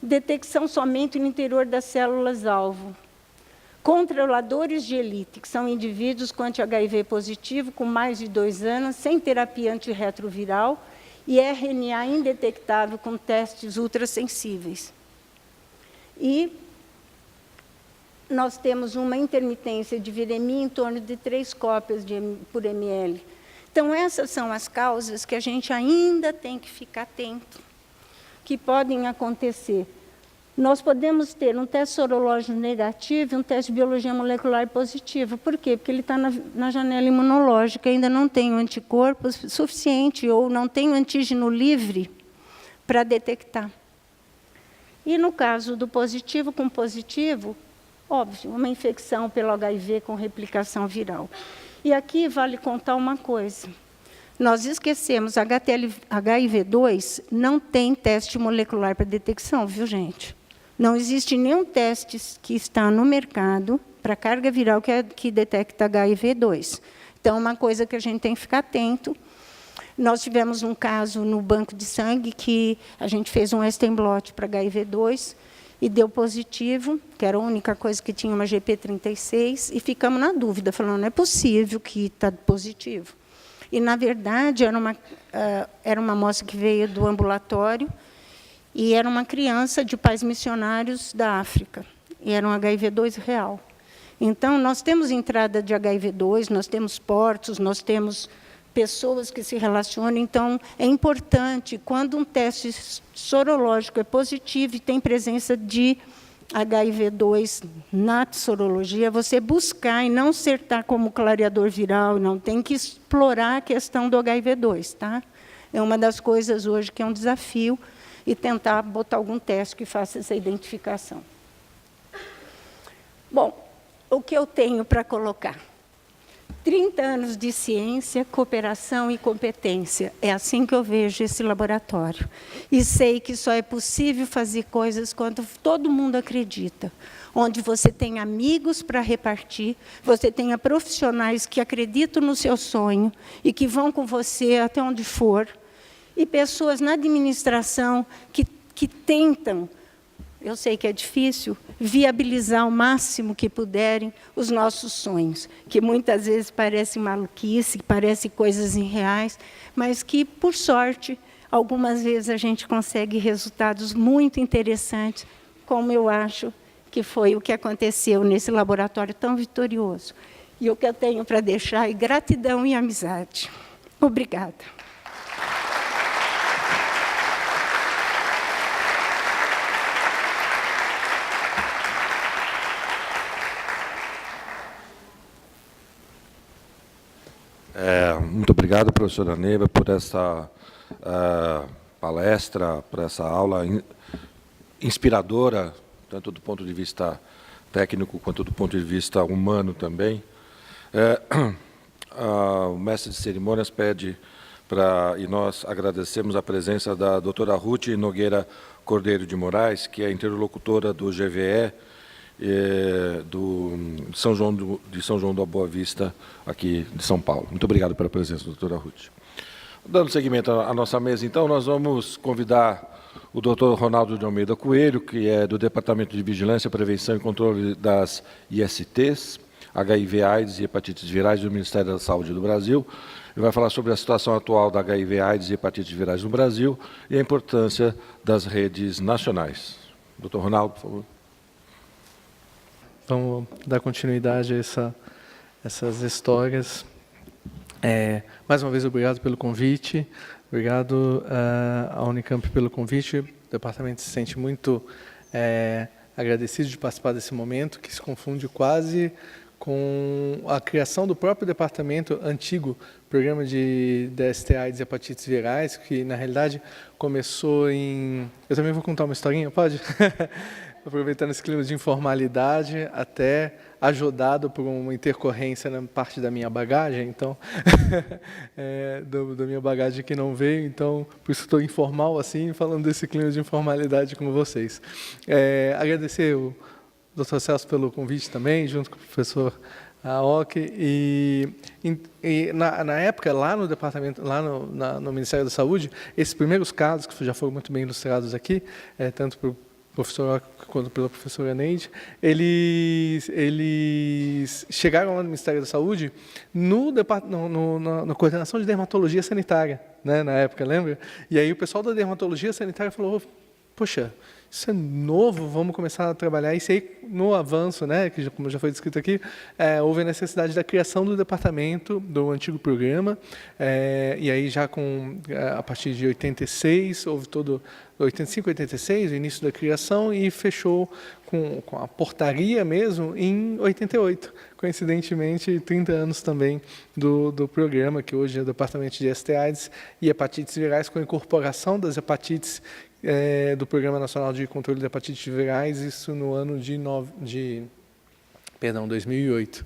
Detecção somente no interior das células-alvo. Controladores de elite, que são indivíduos com anti-HIV positivo, com mais de 2 anos, sem terapia antirretroviral, e RNA indetectável com testes ultrassensíveis. E nós temos uma intermitência de viremia em torno de 3 cópias por ml. Então, essas são as causas que a gente ainda tem que ficar atento, que podem acontecer. Nós podemos ter um teste sorológico negativo e um teste de biologia molecular positivo. Por quê? Porque ele está na janela imunológica, ainda não tem o anticorpo suficiente ou não tem o antígeno livre para detectar. E no caso do positivo com positivo, óbvio, uma infecção pelo HIV com replicação viral. E aqui vale contar uma coisa. Nós esquecemos, HIV2 não tem teste molecular para detecção, viu, gente? Não existe nenhum teste que está no mercado para carga viral que detecta HIV2. Então, uma coisa que a gente tem que ficar atento. Nós tivemos um caso no banco de sangue que a gente fez um Western blot para HIV2 e deu positivo, que era a única coisa que tinha uma GP36, e ficamos na dúvida, falando, não é possível que está positivo. E, na verdade, era uma moça que veio do ambulatório e era uma criança de pais missionários da África. E era um HIV-2 real. Então, nós temos entrada de HIV-2, nós temos portos, nós temos pessoas que se relacionam. Então, é importante, quando um teste sorológico é positivo e tem presença de HIV-2 na sorologia, você buscar e não certar como clareador viral, não tem que explorar a questão do HIV-2. Tá? É uma das coisas hoje que é um desafio, e tentar botar algum teste que faça essa identificação. Bom, o que eu tenho para colocar? 30 anos de ciência, cooperação e competência. É assim que eu vejo esse laboratório. E sei que só é possível fazer coisas quando todo mundo acredita. Onde você tem amigos para repartir, você tenha profissionais que acreditam no seu sonho e que vão com você até onde for, e pessoas na administração que tentam, eu sei que é difícil, viabilizar o máximo que puderem os nossos sonhos, que muitas vezes parecem maluquice, parecem coisas irreais, mas que, por sorte, algumas vezes a gente consegue resultados muito interessantes, como eu acho que foi o que aconteceu nesse laboratório tão vitorioso. E o que eu tenho para deixar é gratidão e amizade. Obrigada. Muito obrigado, professora Neiva, por essa palestra, por essa aula inspiradora, tanto do ponto de vista técnico quanto do ponto de vista humano também. O mestre de cerimônias pede e nós agradecemos a presença da doutora Ruth Nogueira Cordeiro de Moraes, que é interlocutora do GVE, de São João da Boa Vista, aqui de São Paulo. Muito obrigado pela presença, doutora Ruth. Dando seguimento à nossa mesa, então, nós vamos convidar o doutor Ronaldo de Almeida Coelho, que é do Departamento de Vigilância, Prevenção e Controle das ISTs, HIV, AIDS e hepatites virais do Ministério da Saúde do Brasil. Ele vai falar sobre a situação atual da HIV, AIDS e hepatites virais no Brasil e a importância das redes nacionais. Doutor Ronaldo, por favor. Vamos dar continuidade a essas histórias. Mais uma vez, obrigado pelo convite. Obrigado à Unicamp pelo convite. O departamento se sente muito agradecido de participar desse momento, que se confunde quase com a criação do próprio departamento antigo, programa de DST, AIDS e hepatites virais, que, na realidade, começou em... Eu também vou contar uma historinha, pode? Aproveitando esse clima de informalidade, até ajudado por uma intercorrência na parte da minha bagagem, então, da minha bagagem que não veio, então, por isso estou informal assim, falando desse clima de informalidade com vocês. Agradecer o Dr. Celso pelo convite também, junto com o professor Aoki, e na época, lá no departamento, lá no Ministério da Saúde, esses primeiros casos, que já foram muito bem ilustrados aqui, tanto por professor quanto pela professora Neide, eles chegaram lá no Ministério da Saúde na coordenação de dermatologia sanitária, né, na época, lembra? E aí o pessoal da dermatologia sanitária falou, poxa, isso é novo, vamos começar a trabalhar isso aí no avanço, né, que como já foi descrito aqui, houve a necessidade da criação do departamento do antigo programa, e aí já a partir de 86, houve todo 85, 86, o início da criação, e fechou com a portaria mesmo em 88, coincidentemente 30 anos também do programa, que hoje é o Departamento de ST/AIDS e Hepatites Virais, com a incorporação das hepatites do Programa Nacional de Controle de Hepatites Virais, isso no ano de 2008.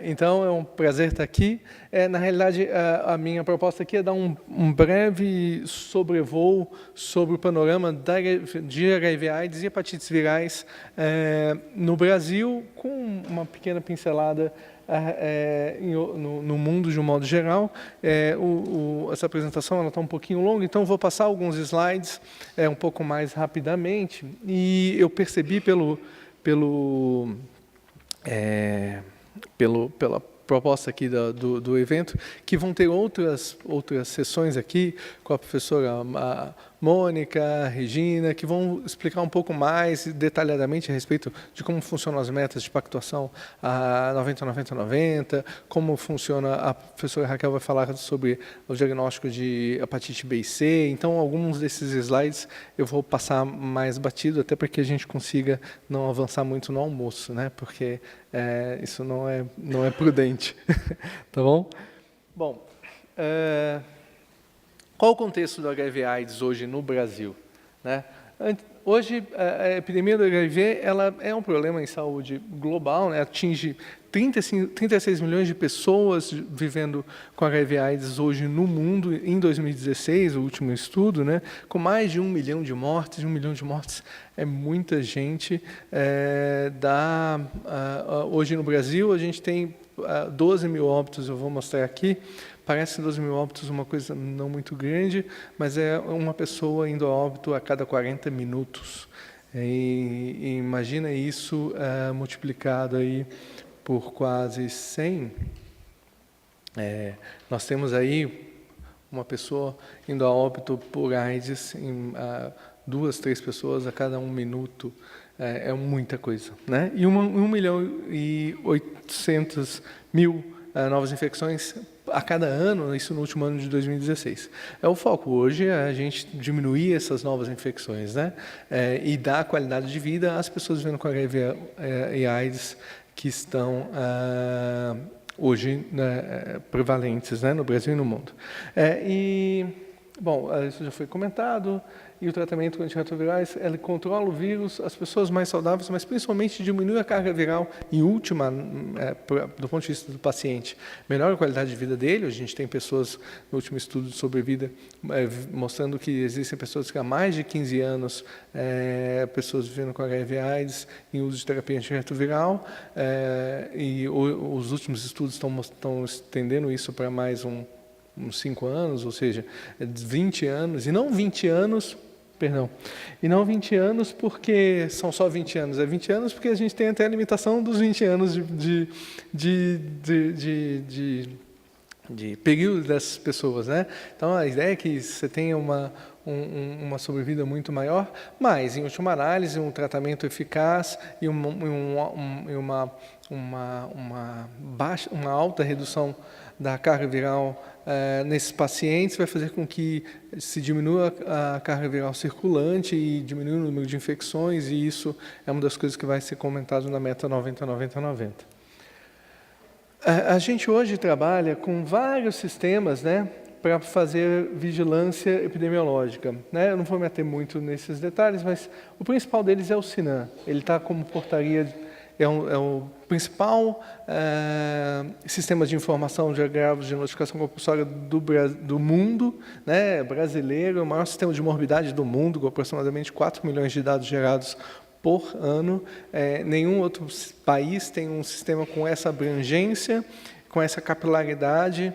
Então, é um prazer estar aqui. Na realidade, a minha proposta aqui é dar um breve sobrevoo sobre o panorama de HIV/AIDS e hepatites virais no Brasil, com uma pequena pincelada no mundo de um modo geral. Essa apresentação está um pouquinho longa, então vou passar alguns slides um pouco mais rapidamente. E eu percebi pela proposta aqui do evento, que vão ter outras sessões aqui com a professora Mônica, a Regina, que vão explicar um pouco mais detalhadamente a respeito de como funcionam as metas de pactuação a 90-90-90, como funciona, a professora Raquel vai falar sobre o diagnóstico de hepatite B e C, então alguns desses slides eu vou passar mais batido, até para que a gente consiga não avançar muito no almoço, né? Porque isso não é prudente, tá bom? Bom, qual o contexto do HIV/AIDS hoje no Brasil, né? Hoje, a epidemia do HIV ela é um problema em saúde global, né? Atinge 36 milhões de pessoas vivendo com HIV/AIDS hoje no mundo, em 2016, o último estudo, né? Com mais de 1 milhão de mortes. 1 milhão de mortes é muita gente. Hoje no Brasil, a gente tem 12 mil óbitos, eu vou mostrar aqui. Parece 12 mil óbitos uma coisa não muito grande, mas é uma pessoa indo a óbito a cada 40 minutos. E imagina isso multiplicado aí por quase 100. Nós temos aí uma pessoa indo a óbito por AIDS, 2, 3 pessoas a cada 1 minuto. É muita coisa, né? E 1 milhão e 800 mil novas infecções a cada ano, isso no último ano de 2016. O foco hoje é a gente diminuir essas novas infecções, né? E dar qualidade de vida às pessoas vivendo com HIV e AIDS que estão hoje prevalentes, né, no Brasil e no mundo. Bom, isso já foi comentado. E o tratamento com antirretrovirais, ele controla o vírus, as pessoas mais saudáveis, mas principalmente diminui a carga viral, em última, do ponto de vista do paciente. Melhora a qualidade de vida dele. A gente tem pessoas, no último estudo de sobrevida, mostrando que existem pessoas que há mais de 15 anos, pessoas vivendo com HIV/AIDS, em uso de terapia antirretroviral, e os últimos estudos estão estendendo isso para mais uns 5 anos, ou seja, 20 anos, e não 20 anos porque são só 20 anos, 20 anos porque a gente tem até a limitação dos 20 anos de período dessas pessoas, né? Então, a ideia é que você tenha uma sobrevida muito maior, mas, em última análise, um tratamento eficaz e uma alta redução da carga viral nesses pacientes vai fazer com que se diminua a carga viral circulante e diminua o número de infecções, e isso é uma das coisas que vai ser comentado na meta 90-90-90. A gente hoje trabalha com vários sistemas, né, para fazer vigilância epidemiológica, né? Eu não vou me ater muito nesses detalhes, mas o principal deles é o SINAM. Ele está como portaria, é o principal sistema de informação de agravos de notificação compulsória do mundo, né? Brasileiro, é o maior sistema de morbidade do mundo, com aproximadamente 4 milhões de dados gerados por ano. Nenhum outro país tem um sistema com essa abrangência, com essa capilaridade,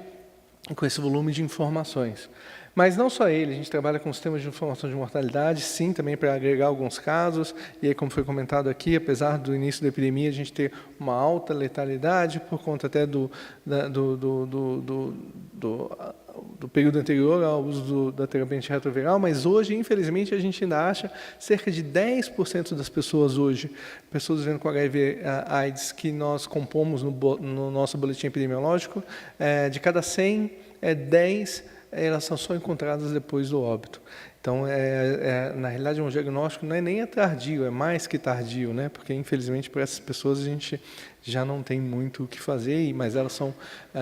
com esse volume de informações. Mas não só ele, a gente trabalha com sistemas de informação de mortalidade, sim, também para agregar alguns casos, e aí, como foi comentado aqui, apesar do início da epidemia, a gente ter uma alta letalidade, por conta até do período anterior ao uso da terapia antirretroviral, mas hoje, infelizmente, a gente ainda acha cerca de 10% das pessoas hoje, pessoas vivendo com HIV/AIDS, que nós compomos no nosso boletim epidemiológico, de cada 100, 10 elas são só encontradas depois do óbito. Então, na realidade, um diagnóstico não é nem tardio, é mais que tardio, né? Porque, infelizmente, para essas pessoas a gente já não tem muito o que fazer, mas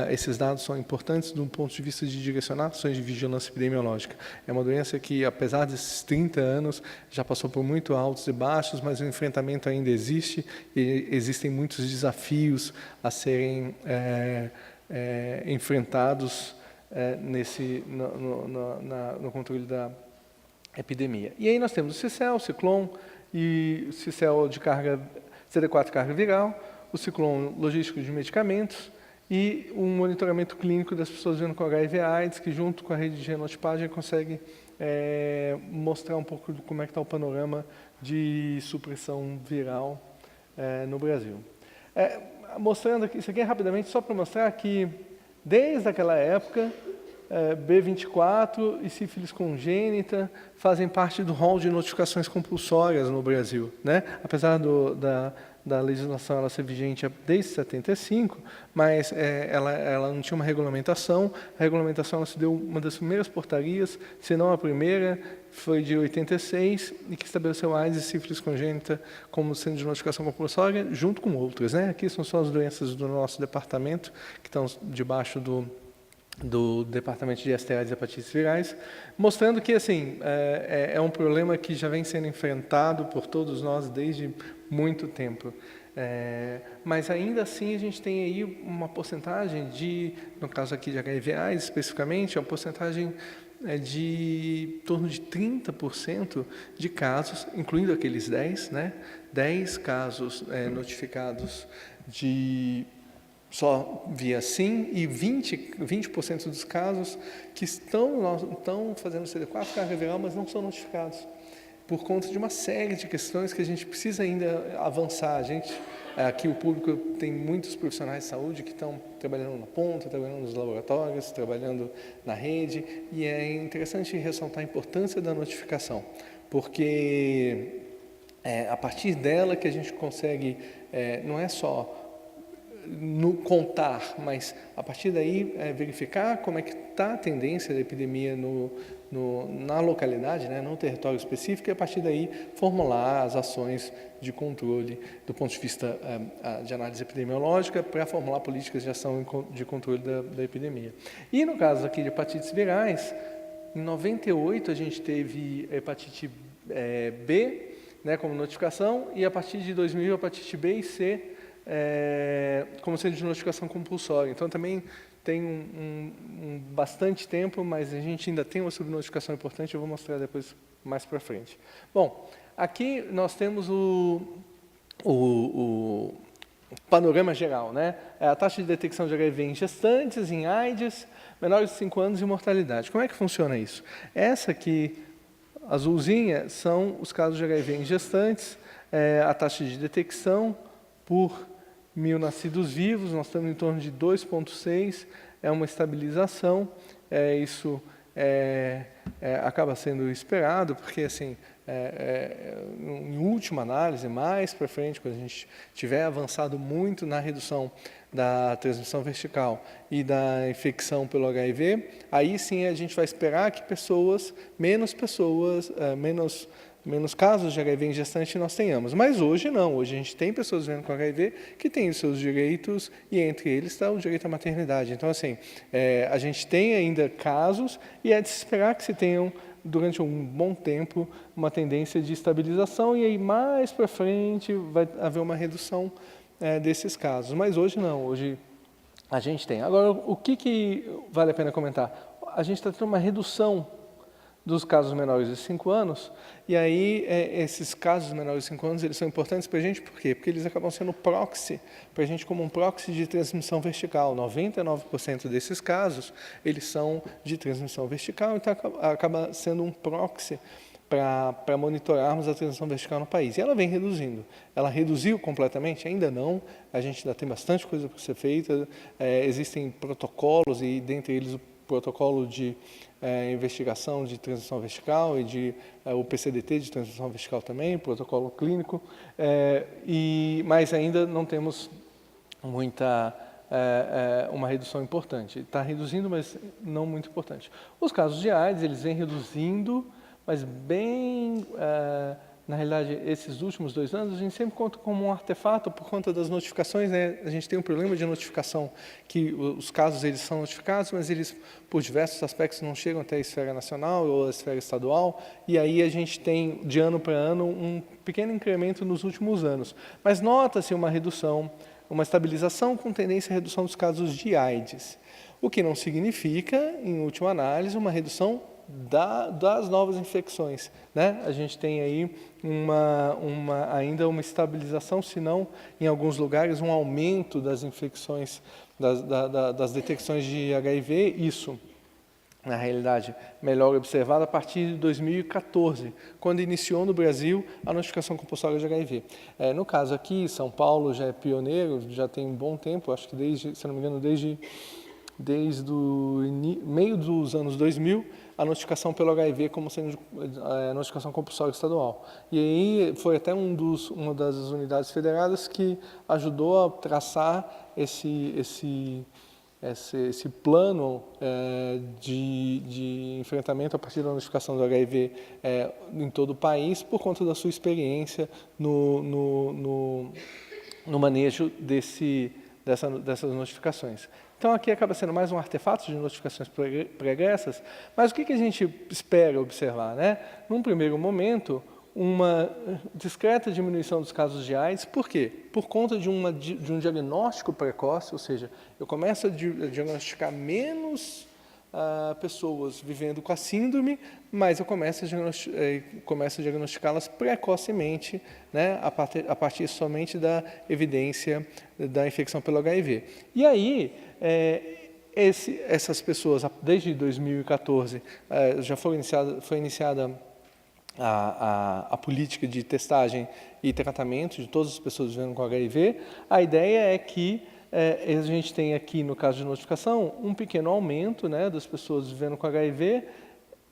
esses dados são importantes do ponto de vista de direcionar ações de vigilância epidemiológica. É uma doença que, apesar desses 30 anos, já passou por muito altos e baixos, mas o enfrentamento ainda existe, e existem muitos desafios a serem enfrentados no controle da epidemia. E aí nós temos o CICEL, o Ciclone, e o CICEL de CD4 carga viral, o Ciclone logístico de medicamentos e um monitoramento clínico das pessoas vivendo com HIV/AIDS, que junto com a rede de genotipagem consegue mostrar um pouco de como é que está o panorama de supressão viral no Brasil. mostrando aqui, isso aqui é rapidamente só para mostrar que, desde aquela época, B24 e sífilis congênita fazem parte do rol de notificações compulsórias no Brasil, né? Apesar da legislação ela ser vigente desde 75, mas ela não tinha uma regulamentação. A regulamentação ela se deu uma das primeiras portarias, se não a primeira, foi de 86, e que estabeleceu AIDS e sífilis congênita como sendo de notificação compulsória, junto com outras, né? Aqui são só as doenças do nosso departamento, que estão debaixo do Departamento de STIs e hepatites virais, mostrando que assim, é um problema que já vem sendo enfrentado por todos nós desde muito tempo. Mas ainda assim a gente tem aí uma porcentagem no caso aqui de HIV/AIDS especificamente, é uma porcentagem de em torno de 30% de casos, incluindo aqueles 10, né? 10 casos notificados só via SIM, e 20% dos casos que estão fazendo CD4 carga viral, mas não são notificados, por conta de uma série de questões que a gente precisa ainda avançar. Aqui o público tem muitos profissionais de saúde que estão trabalhando na ponta, trabalhando nos laboratórios, trabalhando na rede, e é interessante ressaltar a importância da notificação, porque a partir dela que a gente consegue, não é só contar, mas a partir daí verificar como é que está a tendência da epidemia na localidade, né, no território específico, e a partir daí formular as ações de controle do ponto de vista de análise epidemiológica, para formular políticas de ação de controle da epidemia. E no caso aqui de hepatites virais, em 98 a gente teve hepatite B, né, como notificação, e a partir de 2000 hepatite B e C como sendo de notificação compulsória. Então também tem bastante tempo, mas a gente ainda tem uma subnotificação importante, eu vou mostrar depois mais para frente. Bom, aqui nós temos o panorama geral, né? A taxa de detecção de HIV em gestantes, em AIDS, menores de 5 anos e mortalidade. Como é que funciona isso? Essa aqui, azulzinha, são os casos de HIV em gestantes, a taxa de detecção por 1.000 nascidos vivos, nós estamos em torno de 2,6, é uma estabilização, isso acaba sendo esperado, porque assim, em última análise, mais para frente, quando a gente tiver avançado muito na redução da transmissão vertical e da infecção pelo HIV, aí sim a gente vai esperar que menos casos de HIV em gestante nós tenhamos. Mas hoje não, hoje a gente tem pessoas vivendo com HIV que têm os seus direitos, e entre eles está o direito à maternidade. Então, assim, a gente tem ainda casos, e é de se esperar que se tenham, durante um bom tempo, uma tendência de estabilização, e aí mais para frente vai haver uma redução desses casos. Mas hoje não, hoje a gente tem. Agora, o que vale a pena comentar? A gente está tendo uma redução dos casos menores de 5 anos, e aí esses casos menores de 5 anos, eles são importantes para a gente, por quê? Porque eles acabam sendo proxy, para a gente como um proxy de transmissão vertical. 99% desses casos, eles são de transmissão vertical, então acaba sendo um proxy para monitorarmos a transmissão vertical no país. E ela vem reduzindo. Ela reduziu completamente? Ainda não. A gente ainda tem bastante coisa para ser feita. Existem protocolos, e dentre eles o protocolo de investigação de transmissão vertical e o PCDT de transmissão vertical também, protocolo clínico, mas ainda não temos uma redução importante. Está reduzindo, mas não muito importante. Os casos de AIDS, eles vêm reduzindo, mas bem, na realidade, esses últimos 2 anos, a gente sempre conta como um artefato por conta das notificações, né? A gente tem um problema de notificação, que os casos eles são notificados, mas eles, por diversos aspectos, não chegam até a esfera nacional ou a esfera estadual, e aí a gente tem, de ano para ano, um pequeno incremento nos últimos anos. Mas nota-se uma redução, uma estabilização com tendência à redução dos casos de AIDS, o que não significa, em última análise, uma redução das novas infecções, né? A gente tem aí ainda uma estabilização, se não, em alguns lugares, um aumento das infecções, das detecções de HIV. Isso na realidade, melhor observada a partir de 2014, quando iniciou no Brasil a notificação compulsória de HIV. No caso aqui, São Paulo já é pioneiro, já tem um bom tempo, acho que desde, se não me engano, desde o meio dos anos 2000, a notificação pelo HIV como sendo a notificação compulsória estadual. E aí foi até uma das unidades federadas que ajudou a traçar esse plano de enfrentamento a partir da notificação do HIV em todo o país, por conta da sua experiência no manejo dessas notificações. Então, aqui acaba sendo mais um artefato de notificações pregressas, mas o que a gente espera observar, né? Num primeiro momento, uma discreta diminuição dos casos de AIDS. Por quê? Por conta de um diagnóstico precoce, ou seja, eu começo a diagnosticar menos pessoas vivendo com a síndrome, mas eu começo a diagnosticá-las precocemente, né, a partir somente da evidência da infecção pelo HIV. E aí, essas pessoas, desde 2014, já foi iniciada a política de testagem e tratamento de todas as pessoas vivendo com HIV. A ideia é que a gente tem aqui, no caso de notificação, um pequeno aumento, né, das pessoas vivendo com HIV,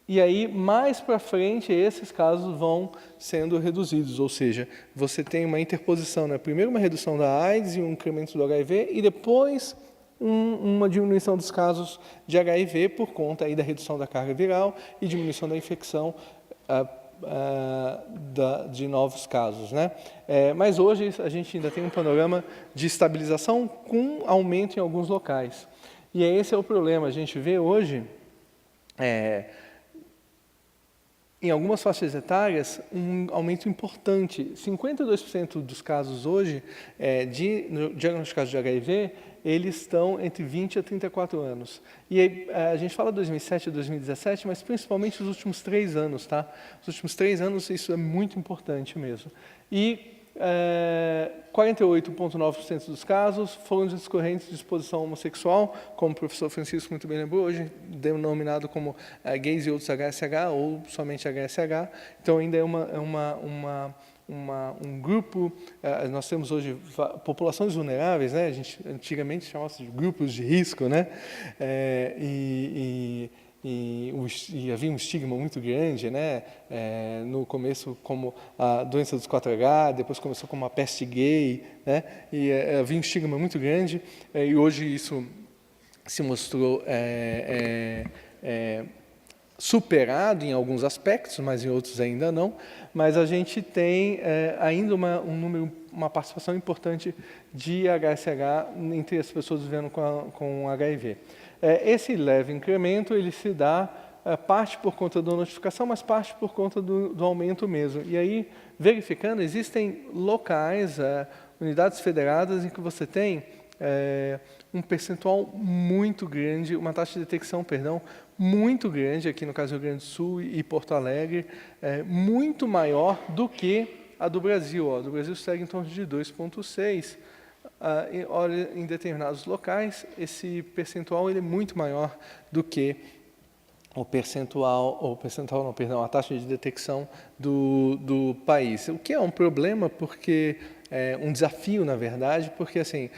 e aí, mais para frente, esses casos vão sendo reduzidos, ou seja, você tem uma interposição, né, primeiro uma redução da AIDS e um incremento do HIV, e depois uma diminuição dos casos de HIV por conta aí da redução da carga viral e diminuição da infecção de novos casos, né? Mas hoje a gente ainda tem um panorama de estabilização com aumento em alguns locais. E esse é o problema. A gente vê hoje, em algumas faixas etárias, um aumento importante. 52% dos casos hoje diagnosticados de HIV, eles estão entre 20 a 34 anos. E aí, a gente fala 2007 a 2017, mas principalmente os últimos 3 anos, tá? Os últimos 3 anos, isso é muito importante mesmo. E 48,9% dos casos foram discorrentes de exposição homossexual, como o professor Francisco muito bem lembrou, hoje denominado como gays e outros HSH, ou somente HSH. Então, ainda é um grupo. Nós temos hoje populações vulneráveis, né? A gente antigamente chamava de grupos de risco, né? E havia um estigma muito grande, né? No começo como a doença dos 4H, depois começou como a peste gay, né? E havia um estigma muito grande, e hoje isso se mostrou superado em alguns aspectos, mas em outros ainda não. Mas a gente tem ainda uma participação importante de HSH entre as pessoas vivendo com HIV. Esse leve incremento ele se dá parte por conta da notificação, mas parte por conta do aumento mesmo. E aí, verificando, existem locais, unidades federadas em que você tem um percentual muito grande, uma taxa de detecção, muito grande, aqui no caso do Rio Grande do Sul e Porto Alegre, muito maior do que a do Brasil. A do Brasil segue em torno de 2,6%. Olha, em determinados locais, esse percentual ele é muito maior do que a taxa de detecção do país. O que é um problema, porque um desafio, na verdade, porque, assim,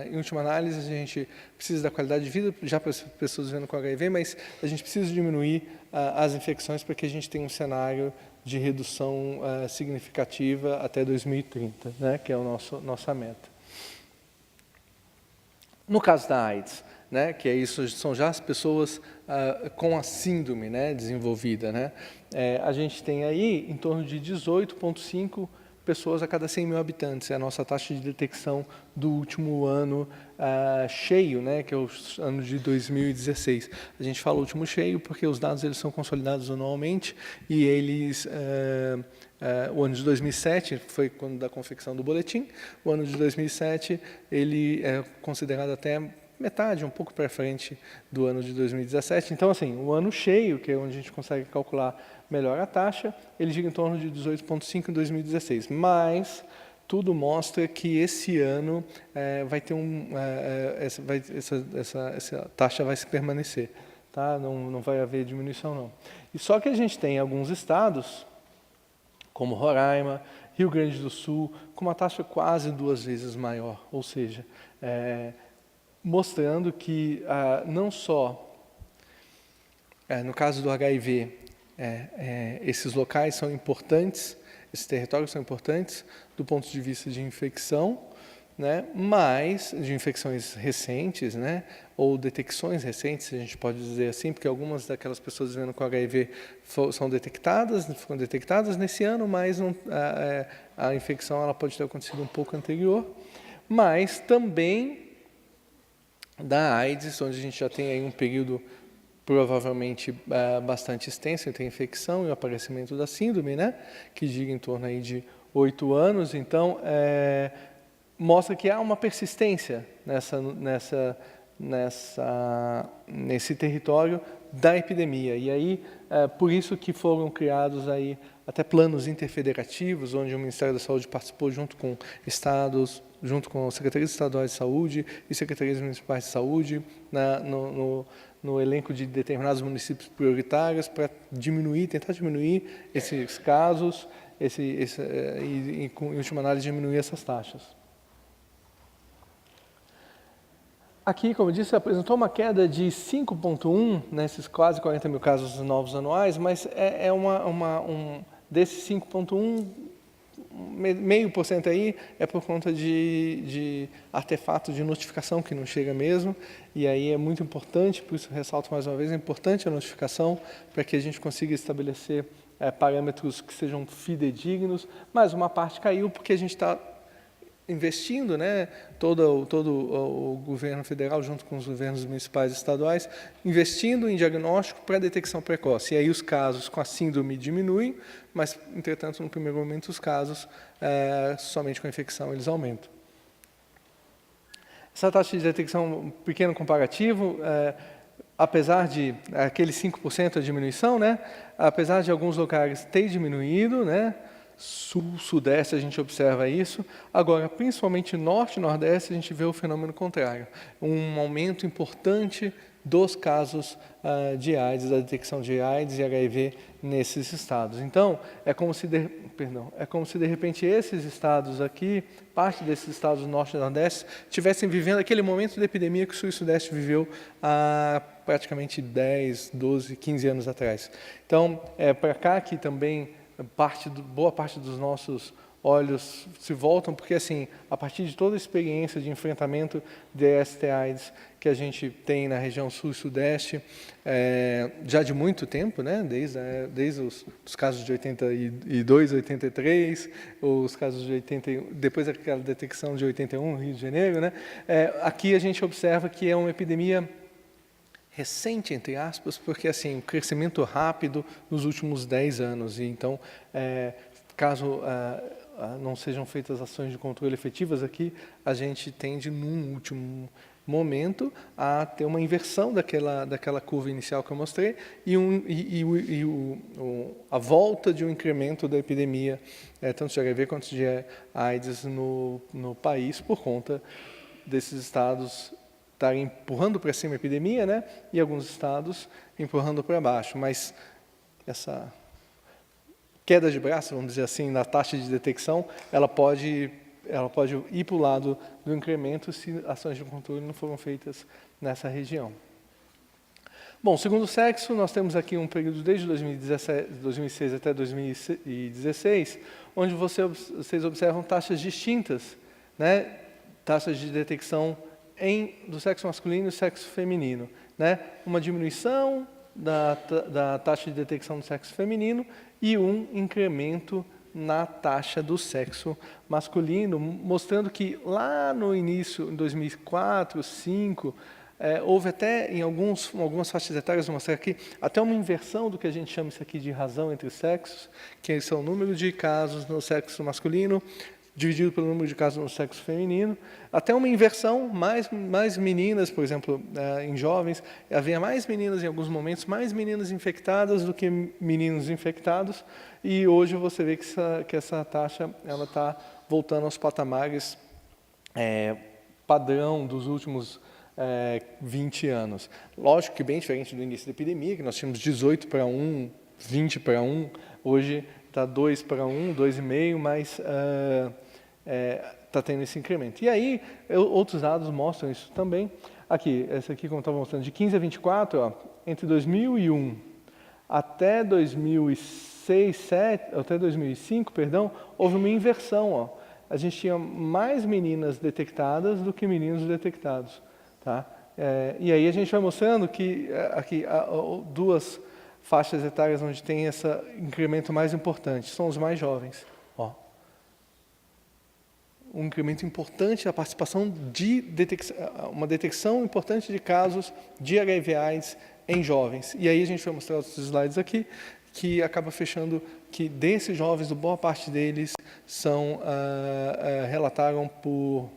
em última análise, a gente precisa da qualidade de vida já para as pessoas vivendo com HIV, mas a gente precisa diminuir as infecções para que a gente tenha um cenário de redução significativa até 2030, né, que é a nossa meta. No caso da AIDS, né, que isso são já as pessoas com a síndrome, né, desenvolvida, né, a gente tem aí em torno de 18,5 pessoas a cada 100 mil habitantes. É a nossa taxa de detecção do último ano cheio, né, que é o ano de 2016. A gente fala último cheio porque os dados eles são consolidados anualmente e eles... o ano de 2007 foi quando da confecção do boletim. O ano de 2007 ele é considerado até metade, um pouco para frente do ano de 2017. Então, assim, o ano cheio, que é onde a gente consegue calcular melhor a taxa, ele gira em torno de 18,5 em 2016. Mas tudo mostra que esse ano vai ter essa taxa vai se permanecer. tá? Não vai haver diminuição, não. E só que a gente tem alguns estados, como Roraima, Rio Grande do Sul, com uma taxa quase 2 vezes maior, ou seja, mostrando que não só, no caso do HIV, esses locais são importantes, esses territórios são importantes do ponto de vista de infecção, né, mas de infecções recentes, né, ou detecções recentes, a gente pode dizer assim, porque algumas daquelas pessoas vivendo com HIV foram detectadas nesse ano, mas a infecção ela pode ter acontecido um pouco anterior, mas também da AIDS, onde a gente já tem aí um período provavelmente bastante extenso entre a infecção e o aparecimento da síndrome, né, que gira em torno aí de 8 anos, então mostra que há uma persistência nesse território da epidemia. E aí, por isso que foram criados aí até planos interfederativos, onde o Ministério da Saúde participou junto com estados, junto com secretarias estaduais de saúde e secretarias municipais de saúde, no elenco de determinados municípios prioritários para tentar diminuir esses casos, e em última análise, diminuir essas taxas. Aqui, como eu disse, apresentou uma queda de 5,1 nesses quase 40 mil casos novos anuais, mas desses 5,1, 0,5% aí é por conta de artefato de notificação que não chega mesmo, e aí é muito importante, por isso ressalto mais uma vez, é importante a notificação para que a gente consiga estabelecer parâmetros que sejam fidedignos, mas uma parte caiu porque a gente está investindo, né, todo o governo federal, junto com os governos municipais e estaduais, investindo em diagnóstico para detecção precoce. E aí os casos com a síndrome diminuem, mas, entretanto, no primeiro momento, os casos somente com a infecção, eles aumentam. Essa taxa de detecção, um pequeno comparativo, apesar de aquele 5% a diminuição, né, apesar de alguns locais ter diminuído, né, Sul, Sudeste, a gente observa isso. Agora, principalmente Norte e Nordeste, a gente vê o fenômeno contrário. Um aumento importante dos casos de AIDS, da detecção de AIDS e HIV nesses estados. Então, é como se de repente esses estados aqui, parte desses estados do Norte e Nordeste, estivessem vivendo aquele momento de epidemia que o Sul e Sudeste viveu há praticamente 10, 12, 15 anos atrás. Então, para cá que também boa parte dos nossos olhos se voltam, porque assim, a partir de toda a experiência de enfrentamento de ST/AIDS que a gente tem na região sul e sudeste, já de muito tempo, né? desde os casos de 82, 83, os casos de 81, depois daquela detecção de 81 no Rio de Janeiro, né? Aqui a gente observa que é uma epidemia recente, entre aspas, porque assim, um crescimento rápido nos últimos 10 anos. E, então, caso não sejam feitas ações de controle efetivas aqui, a gente tende, num último momento, a ter uma inversão daquela curva inicial que eu mostrei e a volta de um incremento da epidemia, tanto de HIV quanto de AIDS no país, por conta desses estados estarem empurrando para cima a epidemia, né? E alguns estados empurrando para baixo. Mas essa queda de braço, vamos dizer assim, na taxa de detecção, ela pode ir para o lado do incremento se ações de controle não foram feitas nessa região. Bom, segundo o sexo, nós temos aqui um período desde 2006 até 2016, onde vocês observam taxas distintas, né? Taxas de detecção do sexo masculino e sexo feminino, né? Uma diminuição da taxa de detecção do sexo feminino e um incremento na taxa do sexo masculino, mostrando que lá no início, em 2004, 2005, houve até em algumas faixas etárias, vou mostrar aqui, até uma inversão do que a gente chama isso aqui de razão entre sexos, que são o número de casos no sexo masculino dividido pelo número de casos no sexo feminino, até uma inversão, mais meninas, por exemplo, em jovens, havia mais meninas em alguns momentos, mais meninas infectadas do que meninos infectados, e hoje você vê que essa taxa está voltando aos patamares padrão dos últimos 20 anos. Lógico que bem diferente do início da epidemia, que nós tínhamos 18 para 1, 20 para 1, hoje está 2 para 1, 2,5, mas está tendo esse incremento. E aí, outros dados mostram isso também. Aqui, essa aqui, como eu estava mostrando, de 15 a 24, ó, entre 2001 até 2005, houve uma inversão. Ó. A gente tinha mais meninas detectadas do que meninos detectados. Tá? E aí a gente vai mostrando que aqui duas faixas etárias onde tem esse incremento mais importante, são os mais jovens. Ó. Um incremento importante da participação de uma detecção importante de casos de HIV/AIDS em jovens. E aí a gente vai mostrar outros slides aqui, que acaba fechando que desses jovens, boa parte deles relataram por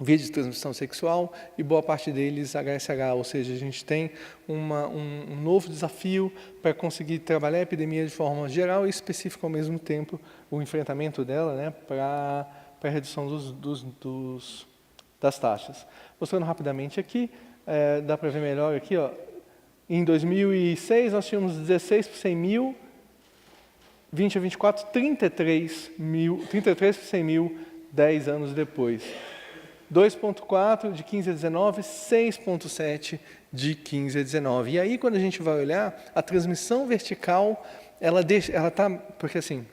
via de transmissão sexual e boa parte deles HSH, ou seja, a gente tem um novo desafio para conseguir trabalhar a epidemia de forma geral e específica ao mesmo tempo, o enfrentamento dela, né, para a redução das taxas. Mostrando rapidamente aqui, dá para ver melhor aqui, ó, em 2006 nós tínhamos 16 por 100 mil, 20 a 24, 33 por 100 mil, 10 anos depois. 2,4 de 15 a 19, 6,7 de 15 a 19. E aí, quando a gente vai olhar, a transmissão vertical, ela está, porque assim,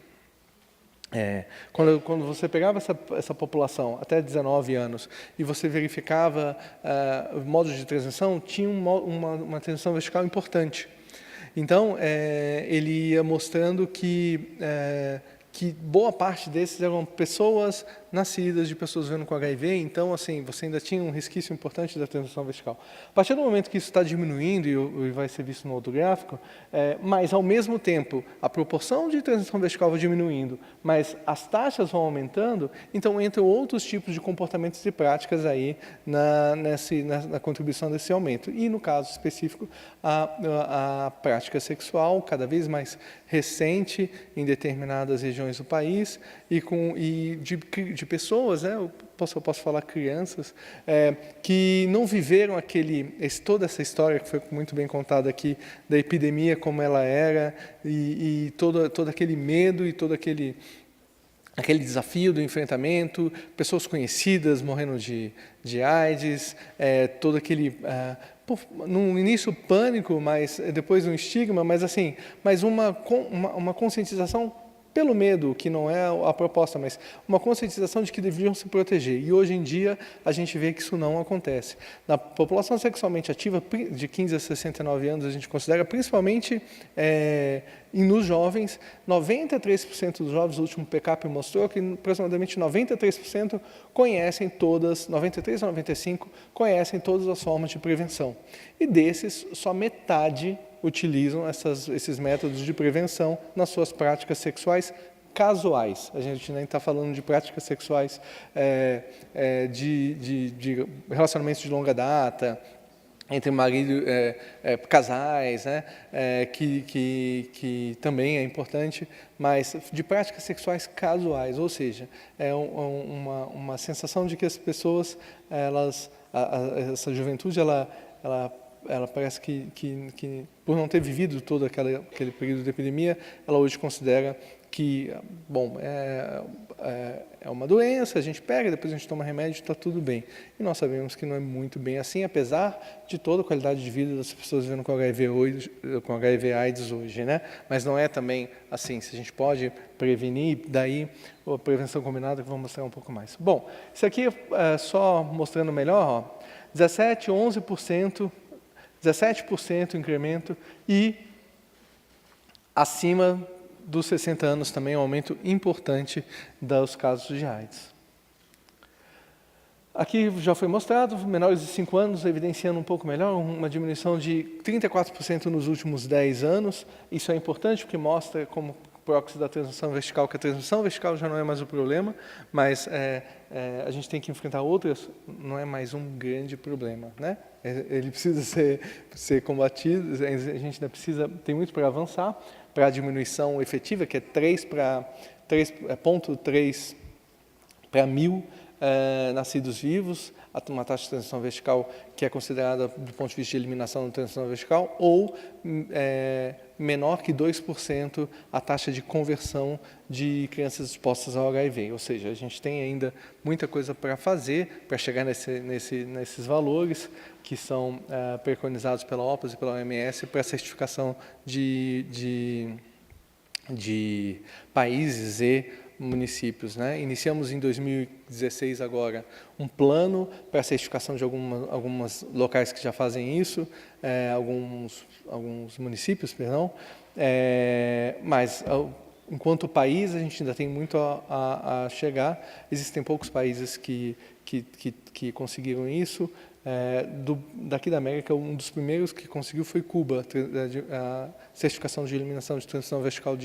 quando você pegava essa população até 19 anos e você verificava modos de transmissão, tinha uma transmissão vertical importante. Então, ele ia mostrando que boa parte desses eram pessoas nascidas de pessoas vivendo com HIV, então, assim, você ainda tinha um resquício importante da transmissão vertical. A partir do momento que isso está diminuindo, e vai ser visto no outro gráfico, mas, ao mesmo tempo, a proporção de transmissão vertical vai diminuindo, mas as taxas vão aumentando, então entram outros tipos de comportamentos e práticas aí na contribuição desse aumento. E, no caso específico, a prática sexual, cada vez mais recente em determinadas regiões do país, e de pessoas, né, eu posso falar crianças, que não viveram toda essa história que foi muito bem contada aqui, da epidemia como ela era, e todo aquele medo e todo aquele desafio do enfrentamento, pessoas conhecidas morrendo de AIDS, todo aquele... no início pânico, mas depois um estigma, mas uma conscientização pelo medo, que não é a proposta, mas uma conscientização de que deveriam se proteger. E hoje em dia a gente vê que isso não acontece. Na população sexualmente ativa de 15 a 69 anos, a gente considera principalmente nos jovens, 93% dos jovens, o último PCAP mostrou que aproximadamente 93% conhecem 93 a 95% conhecem todas as formas de prevenção. E desses, só metade utilizam esses métodos de prevenção nas suas práticas sexuais casuais. A gente nem está falando de práticas sexuais de relacionamentos de longa data, entre marido, casais, né, que também é importante, mas de práticas sexuais casuais, ou seja, uma sensação de que as pessoas, essa juventude, ela parece que por não ter vivido todo aquele período de epidemia, ela hoje considera que, bom, é uma doença, a gente pega, depois a gente toma remédio e está tudo bem. E nós sabemos que não é muito bem assim, apesar de toda a qualidade de vida das pessoas vivendo com HIV/AIDS hoje, né? Mas não é também assim, se a gente pode prevenir, daí a prevenção combinada que eu vou mostrar um pouco mais. Bom, isso aqui é só mostrando melhor, ó, 17% incremento e acima dos 60 anos também um aumento importante dos casos de AIDS. Aqui já foi mostrado, menores de 5 anos, evidenciando um pouco melhor, uma diminuição de 34% nos últimos 10 anos. Isso é importante porque mostra como proxy da transmissão vertical, que a transmissão vertical já não é mais o problema, mas a gente tem que enfrentar outras, não é mais um grande problema, né? Ele precisa ser combatido, a gente ainda tem muito para avançar, para a diminuição efetiva, que é 0,3 para 1.000 nascidos vivos, uma taxa de transição vertical que é considerada, do ponto de vista de eliminação da transição vertical, ou menor que 2% a taxa de conversão de crianças expostas ao HIV. Ou seja, a gente tem ainda muita coisa para fazer para chegar nesses valores que são preconizados pela OPAS e pela OMS para a certificação de países e municípios, né? Iniciamos em 2016 agora um plano para a certificação de algumas locais que já fazem isso, alguns municípios, perdão, mas enquanto país a gente ainda tem muito a chegar. Existem poucos países que conseguiram isso. Daqui da América, um dos primeiros que conseguiu foi Cuba, a certificação de eliminação de transição vertical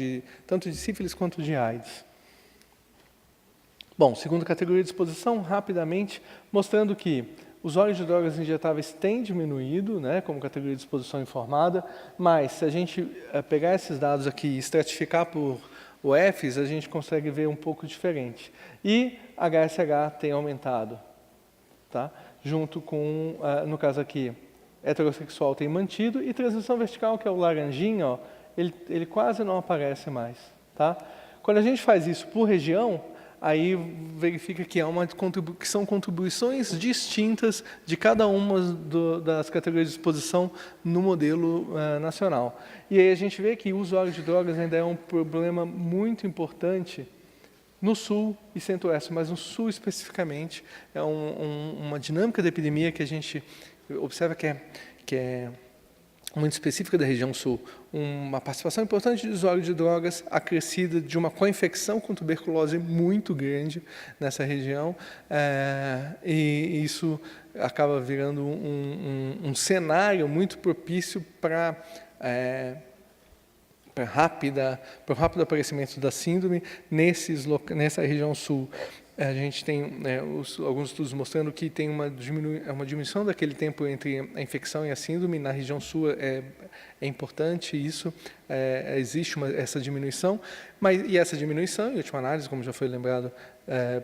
tanto de sífilis quanto de AIDS. Bom, segunda categoria de exposição, rapidamente, mostrando que os óleos de drogas injetáveis têm diminuído, né, como categoria de exposição informada, mas se a gente pegar esses dados aqui e estratificar por UFs, a gente consegue ver um pouco diferente. E HSH tem aumentado, tá? Junto com, no caso aqui, heterossexual tem mantido, e transição vertical, que é o laranjinha, ó, ele quase não aparece mais. Tá? Quando a gente faz isso por região, aí verifica que que são contribuições distintas de cada uma das categorias de exposição no modelo nacional. E aí a gente vê que o usuário de drogas ainda é um problema muito importante no Sul e Centro-Oeste, mas no Sul especificamente é uma dinâmica da epidemia que a gente observa que é muito específica da região Sul, uma participação importante de usuário de drogas acrescida de uma co-infecção com tuberculose muito grande nessa região, e isso acaba virando um cenário muito propício para o rápido aparecimento da síndrome nessa região Sul. A gente tem alguns estudos mostrando que tem uma diminuição daquele tempo entre a infecção e a síndrome. Na região Sul é importante isso, existe essa diminuição, e essa diminuição, em última análise, como já foi lembrado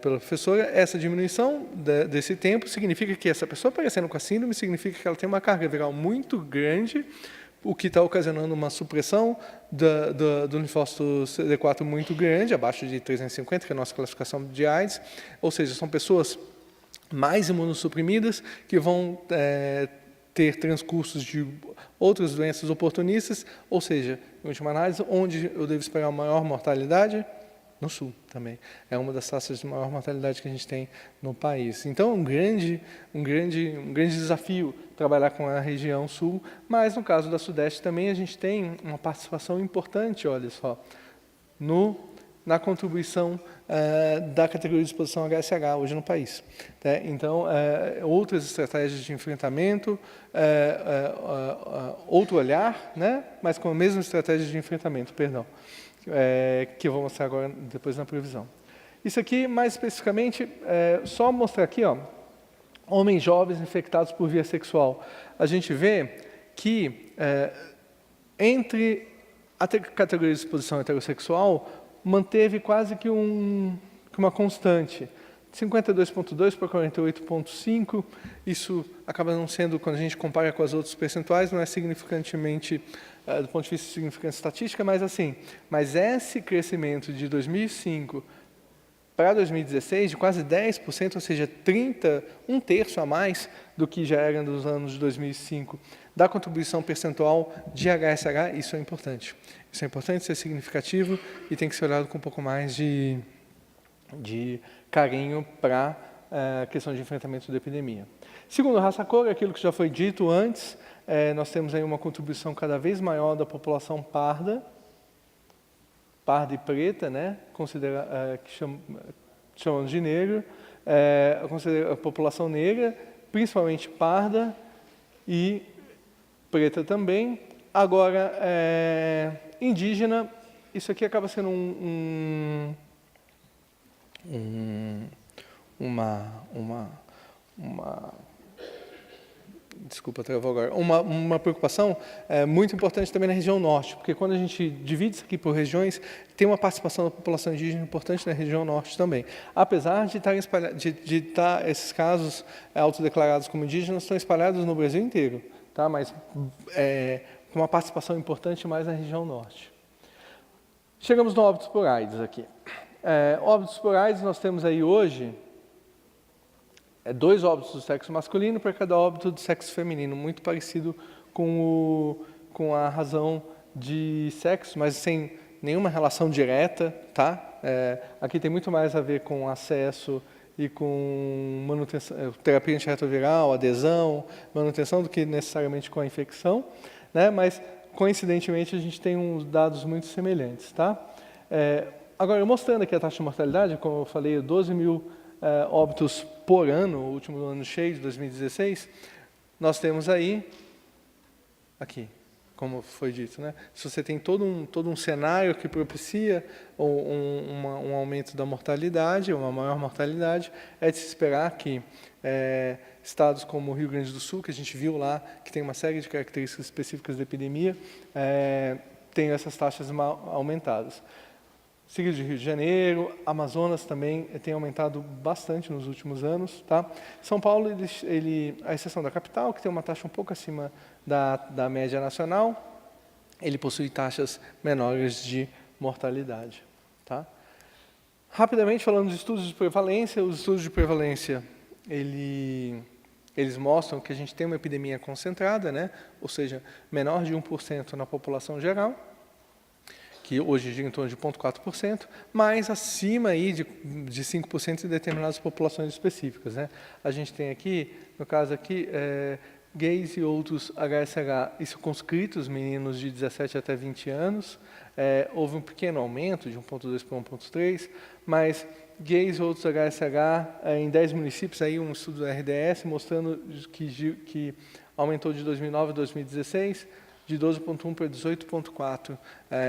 pela professora, essa diminuição desse tempo significa que essa pessoa aparecendo com a síndrome significa que ela tem uma carga viral muito grande, o que está ocasionando uma supressão do linfócito CD4 muito grande, abaixo de 350, que é a nossa classificação de AIDS, ou seja, são pessoas mais imunossuprimidas que vão ter transcursos de outras doenças oportunistas, ou seja, em última análise, onde eu devo esperar maior mortalidade? No Sul também. É uma das taxas de maior mortalidade que a gente tem no país. Então, um grande desafio trabalhar com a região Sul, mas no caso da Sudeste também a gente tem uma participação importante, olha só, na contribuição da categoria de exposição HSH hoje no país. Tá? Então, outras estratégias de enfrentamento, outro olhar, né? Mas com a mesma estratégia de enfrentamento, perdão. Que eu vou mostrar agora depois na previsão. Isso aqui, mais especificamente, só mostrar aqui, ó, homens jovens infectados por via sexual. A gente vê que entre a categoria de exposição heterossexual manteve quase que uma constante, 52,2 para 48,5. Isso acaba não sendo, quando a gente compara com as outros percentuais, não é significantemente do ponto de vista de significância estatística, mas esse crescimento de 2005 para 2016, de quase 10%, ou seja, um terço a mais do que já era nos anos de 2005, da contribuição percentual de HSH, isso é importante. Isso é importante, isso é significativo e tem que ser olhado com um pouco mais de carinho para a questão de enfrentamento da epidemia. Segundo raça cor, aquilo que já foi dito antes, nós temos aí uma contribuição cada vez maior da população parda e preta, né? Que chamamos de negro, a população negra, principalmente parda e preta também. Agora, indígena, isso aqui acaba sendo Desculpa, travou agora. Uma preocupação muito importante também na região norte, porque quando a gente divide isso aqui por regiões, tem uma participação da população indígena importante na região norte também. Apesar de esses casos autodeclarados como indígenas estão espalhados no Brasil inteiro, tá? Mas com uma participação importante mais na região norte. Chegamos no óbitos por AIDS aqui. Óbitos por AIDS nós temos aí hoje 2 óbitos do sexo masculino para cada óbito do sexo feminino, muito parecido com a razão de sexo, mas sem nenhuma relação direta, tá? Aqui tem muito mais a ver com acesso e com manutenção, terapia antirretroviral, adesão, manutenção, do que necessariamente com a infecção, né? Mas, coincidentemente, a gente tem uns dados muito semelhantes, tá? Agora, mostrando aqui a taxa de mortalidade, como eu falei, 12 mil óbitos por ano, o último ano cheio de 2016, nós temos aí, aqui, como foi dito, né? Se você tem todo um cenário que propicia um aumento da mortalidade, uma maior mortalidade, é de se esperar que estados como o Rio Grande do Sul, que a gente viu lá, que tem uma série de características específicas da epidemia, tenham essas taxas aumentadas. Seguido de Rio de Janeiro, Amazonas também tem aumentado bastante nos últimos anos. Tá? São Paulo, a exceção da capital, que tem uma taxa um pouco acima da média nacional, ele possui taxas menores de mortalidade. Tá? Rapidamente, falando dos estudos de prevalência, os estudos de prevalência, eles mostram que a gente tem uma epidemia concentrada, né? Ou seja, menor de 1% na população geral, que hoje gira em torno de 0,4%, mas acima aí de 5% em determinadas populações específicas, né? A gente tem aqui, no caso aqui, gays e outros HSH circunscritos, meninos de 17 até 20 anos, houve um pequeno aumento de 1,2 para 1,3, mas gays e outros HSH em 10 municípios, aí um estudo da RDS mostrando que aumentou de 2009 a 2016, de 12,1 para 18,4.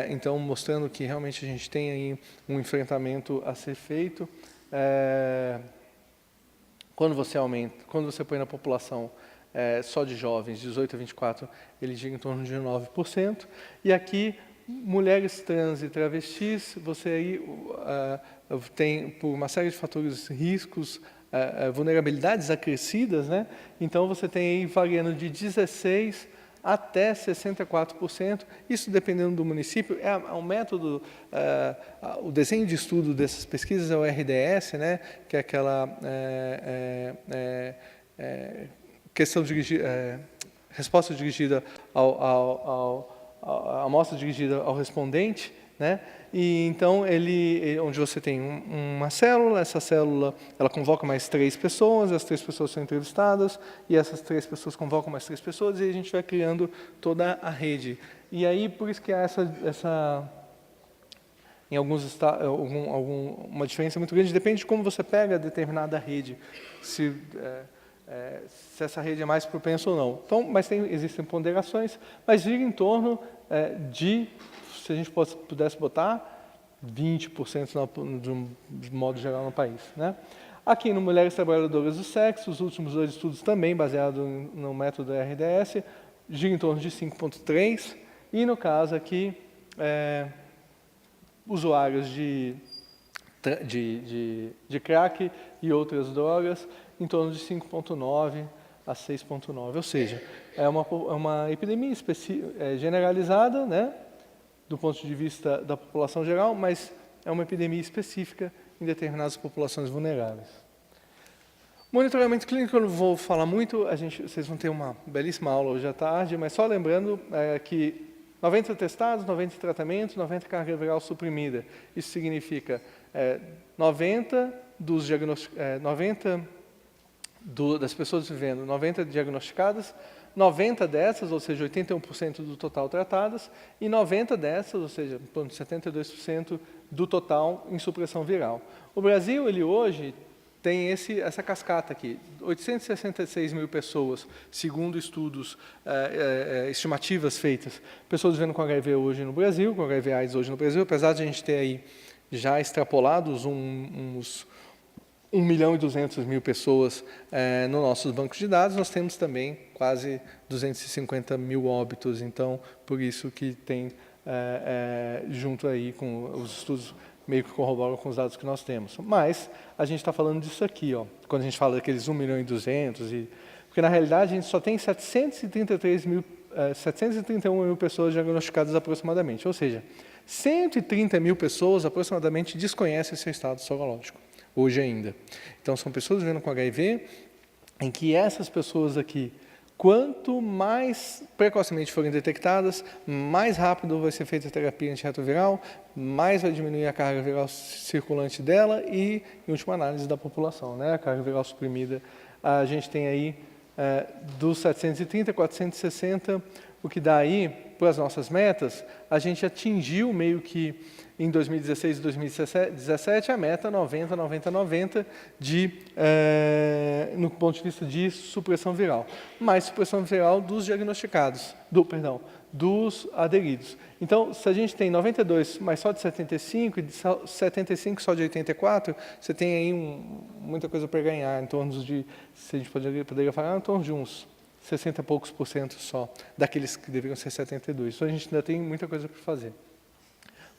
Então, mostrando que realmente a gente tem aí um enfrentamento a ser feito. Quando você põe na população só de jovens, 18 a 24, ele gira em torno de 9%. E aqui, mulheres trans e travestis, você aí tem, por uma série de fatores, riscos, vulnerabilidades acrescidas, né? Então, você tem aí variando de 16% até 64%, isso dependendo do município, o método, o desenho de estudo dessas pesquisas é o RDS, né, que é aquela questão dirigida, resposta dirigida a amostra dirigida ao respondente, né? E então onde você tem uma célula, essa célula ela convoca mais 3 pessoas, as 3 pessoas são entrevistadas e essas 3 pessoas convocam mais 3 pessoas e a gente vai criando toda a rede. E aí por isso que há em alguns estados uma diferença muito grande, depende de como você pega determinada rede, se essa rede é mais propensa ou não. Então, mas existem ponderações, mas gira em torno se a gente pudesse botar 20% de modo geral no país, né? Aqui no Mulheres Trabalhadoras do Sexo, os últimos 2 estudos também baseados no método RDS, gira em torno de 5,3, e no caso aqui, usuários de crack e outras drogas, em torno de 5,9 a 6,9, ou seja, é uma epidemia generalizada, né, do ponto de vista da população geral, mas é uma epidemia específica em determinadas populações vulneráveis. Monitoramento clínico eu não vou falar muito, vocês vão ter uma belíssima aula hoje à tarde, mas só lembrando que 90 testados, 90 tratamentos, 90 carga viral suprimida. Isso significa 90 das pessoas vivendo, 90 diagnosticadas, 90 dessas, ou seja, 81% do total tratadas, e 90 dessas, ou seja, em torno de 72% do total em supressão viral. O Brasil, ele hoje tem essa cascata aqui, 866 mil pessoas, segundo estudos, estimativas feitas, pessoas vivendo com HIV hoje no Brasil, com HIV/AIDS hoje no Brasil, apesar de a gente ter aí já extrapolados 1.200.000 pessoas nos nossos bancos de dados, nós temos também quase 250 mil óbitos, então, por isso que tem, junto aí com os estudos, meio que corroboram com os dados que nós temos. Mas a gente está falando disso aqui, ó, quando a gente fala daqueles 1.200.000, porque na realidade a gente só tem 731 mil pessoas diagnosticadas aproximadamente, ou seja, 130 mil pessoas aproximadamente desconhecem seu estado sorológico, hoje ainda. Então são pessoas vivendo com HIV, em que essas pessoas aqui, quanto mais precocemente forem detectadas, mais rápido vai ser feita a terapia antirretroviral, mais vai diminuir a carga viral circulante dela e, em última análise, da população, né? A carga viral suprimida. A gente tem aí, dos 730, 460, o que dá aí, para as nossas metas, a gente atingiu meio que, em 2016 e 2017, a meta 90-90-90 no ponto de vista de supressão viral. Mais supressão viral dos diagnosticados, dos aderidos. Então, se a gente tem 92, mas só de 75, e de 75 só de 84, você tem aí muita coisa para ganhar, em torno de, se a gente poderia falar, em torno de uns 60 e poucos % só, daqueles que deveriam ser 72. Então, a gente ainda tem muita coisa para fazer.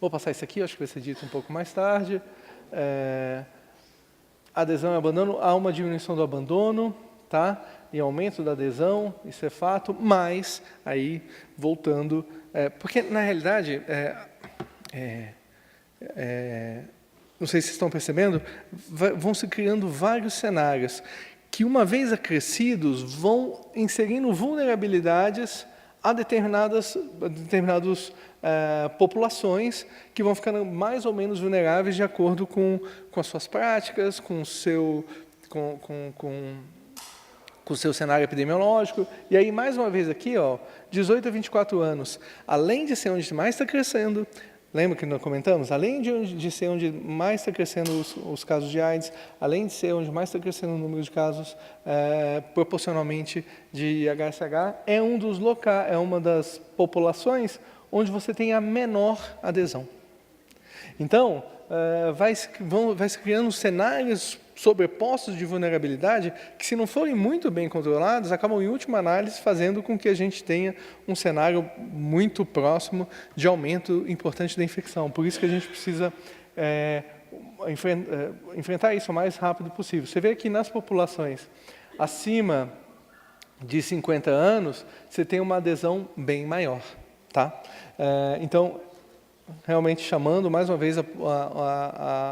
Vou passar isso aqui, acho que vai ser dito um pouco mais tarde. Adesão e abandono, há uma diminuição do abandono, tá? E aumento da adesão, isso é fato, mas, aí, voltando, porque, na realidade, não sei se vocês estão percebendo, vão se criando vários cenários que, uma vez acrescidos, vão inserindo vulnerabilidades a determinadas populações que vão ficando mais ou menos vulneráveis de acordo com as suas práticas, com o seu cenário epidemiológico. E aí, mais uma vez aqui, ó, 18 a 24 anos, além de ser onde mais está crescendo, lembra que nós comentamos? Além de ser onde mais está crescendo os casos de AIDS, além de ser onde mais está crescendo o número de casos proporcionalmente de HSH, é uma das populações onde você tem a menor adesão. Então, vai se criando cenários sobrepostos de vulnerabilidade que, se não forem muito bem controlados, acabam, em última análise, fazendo com que a gente tenha um cenário muito próximo de aumento importante da infecção. Por isso que a gente precisa enfrentar isso o mais rápido possível. Você vê que nas populações acima de 50 anos, você tem uma adesão bem maior, tá? Então, realmente chamando mais uma vez a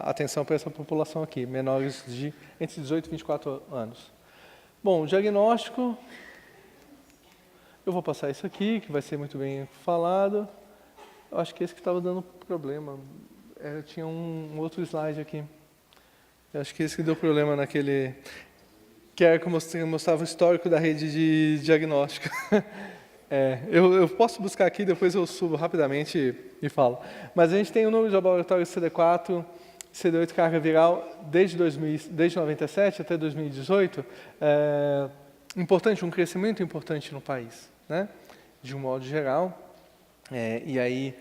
atenção para essa população aqui, menores de entre 18 e 24 anos. Bom, diagnóstico, eu vou passar isso aqui, que vai ser muito bem falado. Eu acho que esse que estava dando problema. Eu tinha um outro slide aqui. Eu acho que esse que deu problema naquele, que era que mostrava o histórico da rede de diagnóstico. Eu posso buscar aqui, depois eu subo rapidamente e falo. Mas a gente tem o número de laboratórios CD4, CD8 carga viral desde 97 até 2018, importante, um crescimento importante no país, né? De um modo geral. E aí,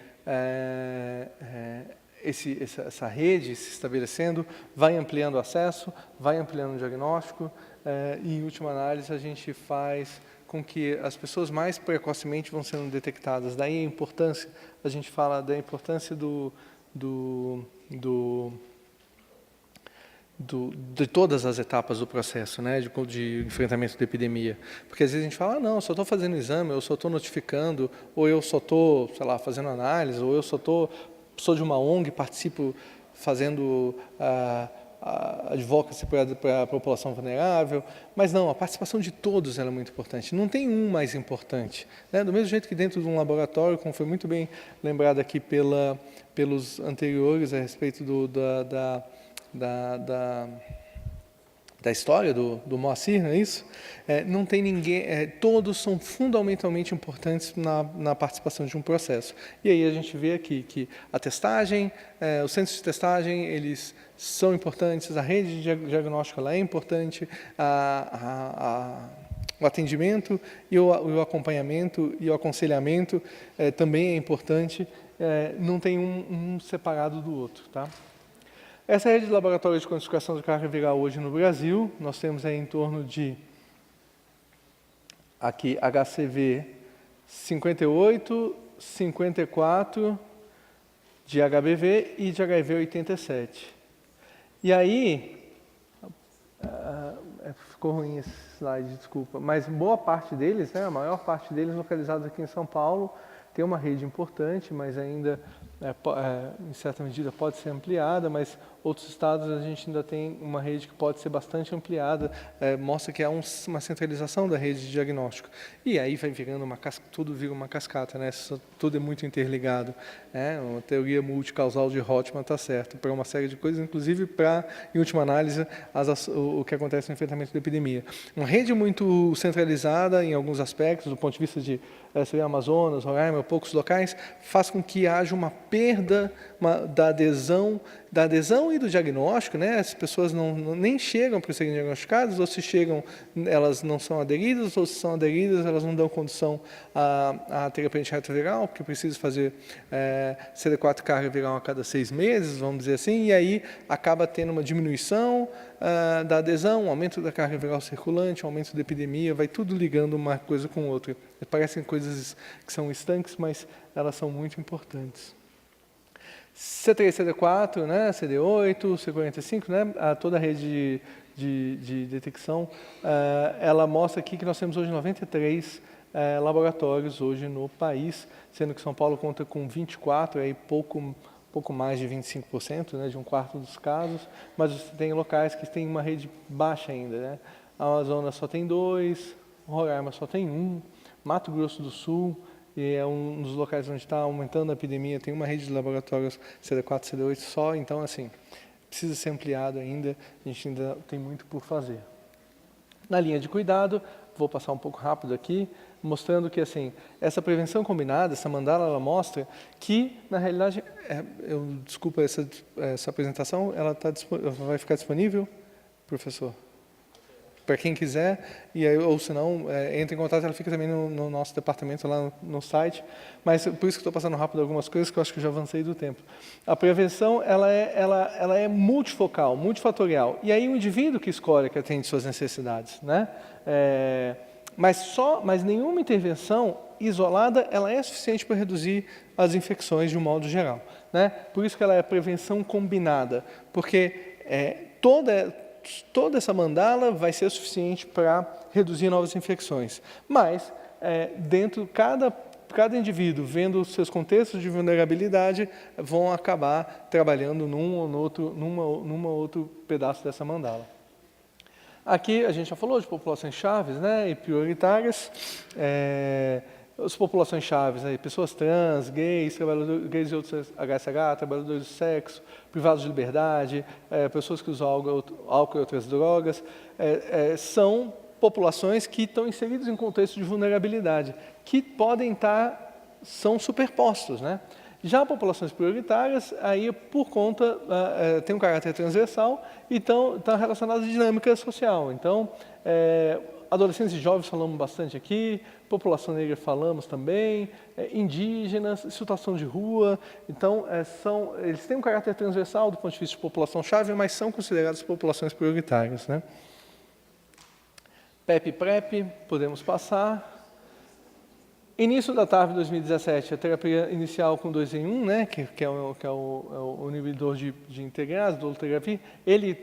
essa rede se estabelecendo, vai ampliando o acesso, vai ampliando o diagnóstico, e, em última análise, a gente faz com que as pessoas mais precocemente vão sendo detectadas. Daí a importância, a gente fala da importância de todas as etapas do processo, né, de enfrentamento da epidemia. Porque às vezes a gente fala, não, eu só estou fazendo exame, eu só estou notificando, ou eu só estou, sei lá, fazendo análise, ou eu sou de uma ONG, participo fazendo advocacy para a população vulnerável, mas não, a participação de todos é muito importante, não tem um mais importante, né? Do mesmo jeito que dentro de um laboratório, como foi muito bem lembrado aqui pelos anteriores a respeito da história do Moacir, não é isso? Não tem ninguém, todos são fundamentalmente importantes na participação de um processo. E aí a gente vê aqui que a testagem, os centros de testagem, eles são importantes, a rede de diagnóstico ela é importante, o atendimento e o acompanhamento e o aconselhamento também é importante, não tem um separado do outro, tá? Essa rede de laboratórios de quantificação de carga viral hoje no Brasil, nós temos aí em torno de, aqui, HCV 58, 54, de HBV e de HIV 87. E aí, ficou ruim esse slide, desculpa, mas boa parte deles, né, a maior parte deles localizados aqui em São Paulo, tem uma rede importante, mas ainda, em certa medida, pode ser ampliada, mas outros estados a gente ainda tem uma rede que pode ser bastante ampliada, mostra que há uma centralização da rede de diagnóstico. E aí vai virando tudo vira uma cascata, né? Tudo é muito interligado. Uma teoria multicausal de Rothman está certo, para uma série de coisas, inclusive para, em última análise, o que acontece no enfrentamento da epidemia. Uma rede muito centralizada em alguns aspectos, do ponto de vista de Amazonas, Roraima, poucos locais, faz com que haja uma perda da adesão e do diagnóstico, né? As pessoas nem chegam para serem diagnosticadas, ou se chegam, elas não são aderidas, ou se são aderidas, elas não dão condição à terapia antirretroviral, porque precisa fazer CD4 carga viral a cada 6 meses, vamos dizer assim, e aí acaba tendo uma diminuição da adesão, um aumento da carga viral circulante, um aumento da epidemia, vai tudo ligando uma coisa com outra. Parecem coisas que são estanques, mas elas são muito importantes. C3, CD4, né, CD8, C45, né, toda a rede de detecção, ela mostra aqui que nós temos hoje 93 laboratórios hoje no país, sendo que São Paulo conta com 24, aí pouco mais de 25%, né, de um quarto dos casos, mas você tem locais que têm uma rede baixa ainda, né? A Amazonas só tem 2, Roraima só tem 1, Mato Grosso do Sul, e é um dos locais onde está aumentando a epidemia, tem uma rede de laboratórios CD4, CD8 só, então, assim, precisa ser ampliado ainda, a gente ainda tem muito por fazer. Na linha de cuidado, vou passar um pouco rápido aqui, mostrando que, assim, essa prevenção combinada, essa mandala, ela mostra que, na realidade, desculpa essa apresentação, ela vai ficar disponível, professor? Para quem quiser, ou se não, entre em contato, ela fica também no nosso departamento, lá no site, mas por isso que estou passando rápido algumas coisas, que eu acho que eu já avancei do tempo. A prevenção, ela é multifocal, multifatorial, e aí o indivíduo que escolhe, que atende suas necessidades, né? Mas nenhuma intervenção isolada, ela é suficiente para reduzir as infecções de um modo geral, né? Por isso que ela é prevenção combinada, porque toda essa mandala vai ser suficiente para reduzir novas infecções. Mas, cada indivíduo, vendo os seus contextos de vulnerabilidade, vão acabar trabalhando num ou outro pedaço dessa mandala. Aqui a gente já falou de populações chaves, né, e prioritárias. As populações chaves, né, pessoas trans, gays, gays de outros HSH, trabalhadores do sexo, privados de liberdade, pessoas que usam álcool e outras drogas, são populações que estão inseridas em contexto de vulnerabilidade, que são superpostos, né? Já populações prioritárias, aí por conta, tem um caráter transversal e estão relacionadas à dinâmica social. Então, adolescentes e jovens falamos bastante aqui, população negra falamos também, indígenas, situação de rua. Então, eles têm um caráter transversal do ponto de vista de população-chave, mas são consideradas populações prioritárias, né? PEP e PrEP, podemos passar. Início da TAV 2017, a terapia inicial com 2 em 1, né, que é o inibidor de integrase, do dolutegravir, ele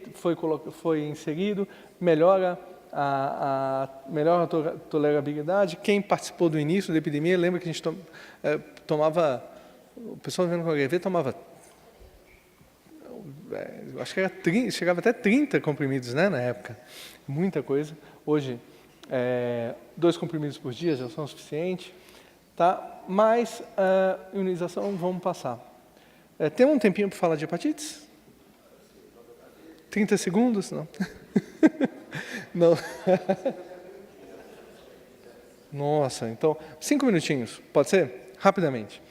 foi inserido, melhora a tolerabilidade. Quem participou do início da epidemia, lembra que a gente tomava, o pessoal vivendo com HIV tomava, acho que era 30, chegava até 30 comprimidos, né, na época, muita coisa. Hoje, 2 comprimidos por dia já são suficientes, tá? Mas imunização, vamos passar. Tem um tempinho para falar de hepatites? 30 segundos? Não. Não. Nossa, então, 5 minutinhos, pode ser? Rapidamente.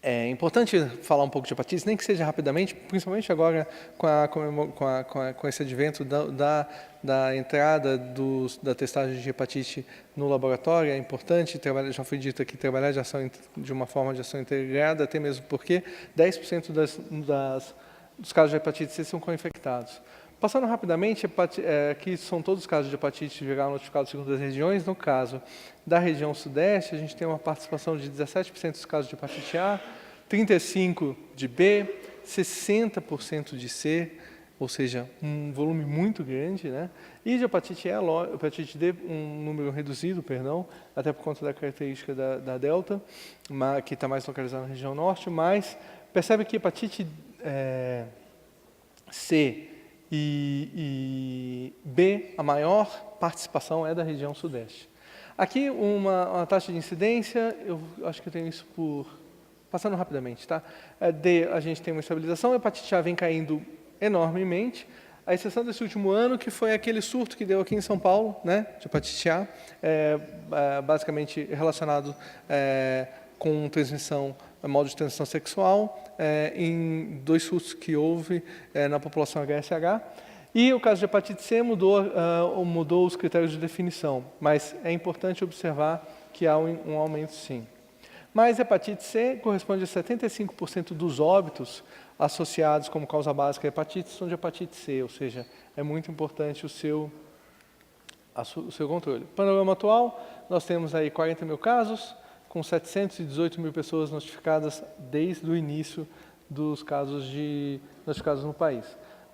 É importante falar um pouco de hepatites, nem que seja rapidamente, principalmente agora com esse advento da entrada da testagem de hepatite no laboratório. É importante, já foi dito aqui, trabalhar de uma forma de ação integrada, até mesmo porque 10% dos casos de hepatite C são co-infectados. Passando rapidamente, aqui são todos os casos de hepatite viral notificados segundo as regiões. No caso da região sudeste, a gente tem uma participação de 17% dos casos de hepatite A, 35% de B, 60% de C, ou seja, um volume muito grande, né? E de hepatite E, hepatite D, um número reduzido, perdão, até por conta da característica da delta, que está mais localizada na região norte, mas percebe que hepatite C e B, a maior participação é da região sudeste. Aqui uma taxa de incidência, eu acho que eu tenho isso passando rapidamente, tá? D, a gente tem uma estabilização, a hepatite A vem caindo enormemente, a exceção desse último ano, que foi aquele surto que deu aqui em São Paulo, né, de hepatite A, basicamente relacionado com transmissão, modo de transmissão sexual, em 2 surtos que houve na população HSH. E o caso de hepatite C mudou os critérios de definição, mas é importante observar que há um aumento sim. Mas hepatite C corresponde a 75% dos óbitos associados como causa básica à hepatite são de hepatite C, ou seja, é muito importante o seu controle. Panorama atual, nós temos aí 40 mil casos, com 718 mil pessoas notificadas desde o início dos casos notificados no país.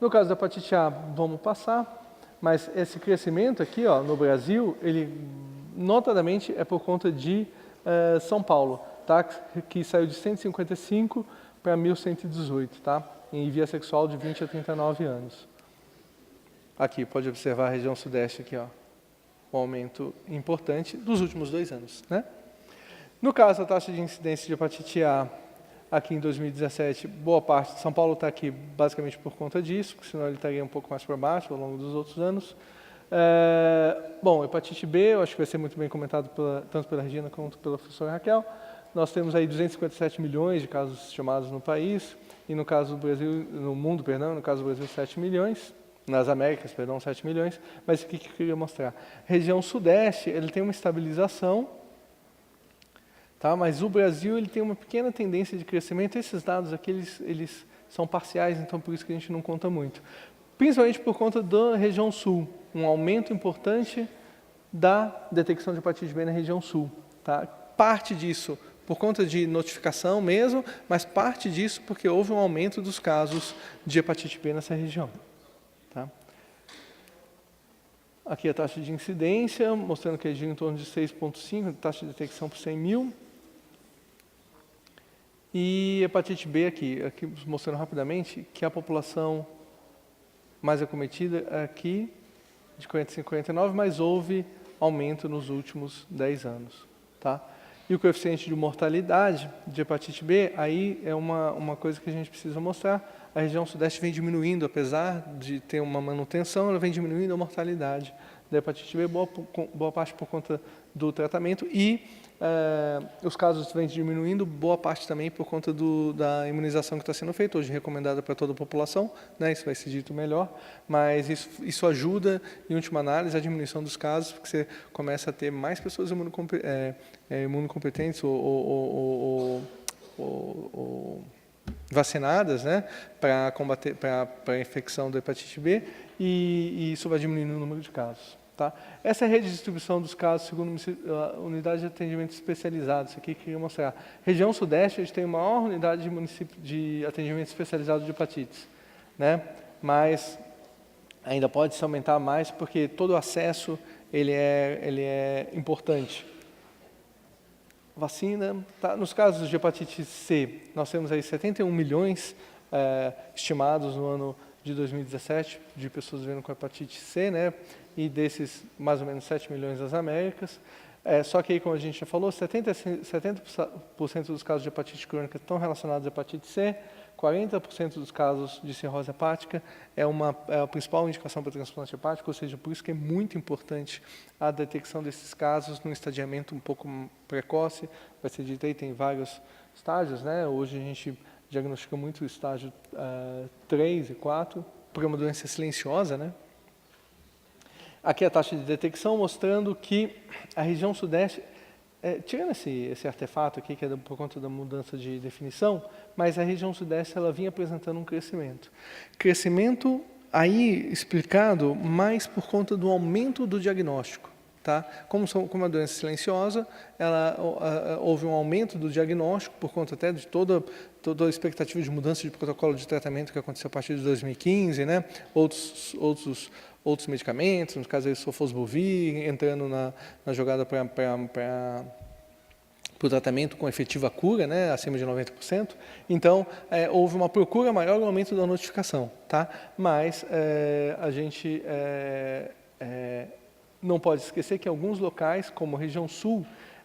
No caso da hepatite A, vamos passar, mas esse crescimento aqui, ó, no Brasil, ele notadamente é por conta de São Paulo, tá? Que saiu de 155 para 1.118, tá? Em via sexual de 20 a 39 anos. Aqui, pode observar a região sudeste aqui, ó, um aumento importante dos últimos 2 anos, né? No caso, a taxa de incidência de hepatite A, aqui em 2017, boa parte de São Paulo está aqui basicamente por conta disso, porque senão ele estaria um pouco mais para baixo ao longo dos outros anos. Bom, hepatite B, eu acho que vai ser muito bem comentado tanto pela Regina quanto pela professora Raquel. Nós temos aí 257 milhões de casos estimados no país, e no caso do Brasil, no mundo, perdão, no caso do Brasil, 7 milhões, nas Américas, perdão, 7 milhões, mas o que eu queria mostrar? Região Sudeste, ele tem uma estabilização, tá? Mas o Brasil ele tem uma pequena tendência de crescimento. Esses dados aqui eles são parciais, então por isso que a gente não conta muito. Principalmente por conta da região sul, um aumento importante da detecção de hepatite B na região sul. Tá? Parte disso por conta de notificação mesmo, mas parte disso porque houve um aumento dos casos de hepatite B nessa região. Tá? Aqui a taxa de incidência, mostrando que é em torno de 6,5, taxa de detecção por 100 mil. E hepatite B aqui mostrando rapidamente que a população mais acometida é aqui, de 45 a 49, mas houve aumento nos últimos 10 anos. Tá? E o coeficiente de mortalidade de hepatite B, aí é uma coisa que a gente precisa mostrar. A região sudeste vem diminuindo, apesar de ter uma manutenção, ela vem diminuindo a mortalidade da hepatite B, boa parte por conta do tratamento, e os casos vêm diminuindo, boa parte também por conta da imunização que está sendo feita, hoje recomendada para toda a população, né, isso vai ser dito melhor, mas isso ajuda, em última análise, a diminuição dos casos, porque você começa a ter mais pessoas imunocompetentes ou vacinadas, né, para combater a infecção da hepatite B, e isso vai diminuindo o número de casos. Tá? Essa é a rede de distribuição dos casos segundo a unidade de atendimento especializado. Isso aqui eu queria mostrar. Região Sudeste, a gente tem a maior unidade de atendimento especializado de hepatites, né? Mas ainda pode se aumentar mais porque todo o acesso ele é importante. Vacina, tá? Nos casos de hepatite C, nós temos aí 71 milhões estimados no ano de 2017 de pessoas vivendo com hepatite C, né? E desses, mais ou menos 7 milhões das Américas. Só que aí, como a gente já falou, 70% dos casos de hepatite crônica estão relacionados à hepatite C, 40% dos casos de cirrose hepática é a principal indicação para transplante hepático, ou seja, por isso que é muito importante a detecção desses casos num estadiamento um pouco precoce. Vai ser dito aí, tem vários estágios, né? Hoje a gente diagnostica muito o estágio 3 e 4, por uma doença silenciosa, né? Aqui a taxa de detecção mostrando que a região sudeste tirando esse artefato aqui, que é por conta da mudança de definição, mas a região sudeste ela vinha apresentando um crescimento. Crescimento aí explicado mais por conta do aumento do diagnóstico. Tá? Como a doença silenciosa, houve um aumento do diagnóstico por conta até de toda a expectativa de mudança de protocolo de tratamento que aconteceu a partir de 2015, né? Outros medicamentos, no caso aí o sofosbuvir, entrando na jogada para o tratamento com efetiva cura, né, acima de 90%. Então, houve uma procura maior no aumento da notificação. Tá? Mas a gente não pode esquecer que em alguns locais, como a região sul,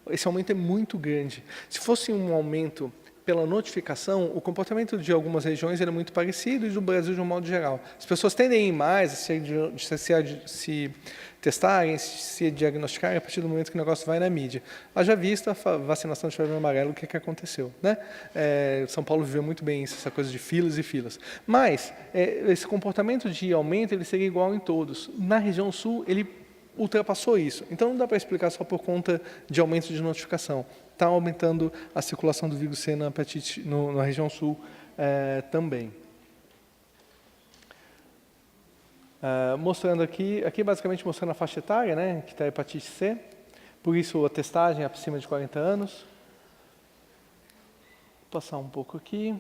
esse aumento é muito grande. Se fosse um aumento pela notificação, o comportamento de algumas regiões era muito parecido e do Brasil de um modo geral. As pessoas tendem a ir mais, se testarem, se diagnosticarem a partir do momento que o negócio vai na mídia. Haja vista a vacinação de febre amarela, o que aconteceu. Né? São Paulo viveu muito bem isso, essa coisa de filas e filas. Mas esse comportamento de aumento ele seria igual em todos. Na região sul, ele ultrapassou isso. Então, não dá para explicar só por conta de aumento de notificação. Está aumentando a circulação do vírus C na hepatite na região sul também. Mostrando aqui basicamente mostrando a faixa etária, né, que está a hepatite C. Por isso, a testagem é acima de 40 anos. Vou passar um pouco aqui.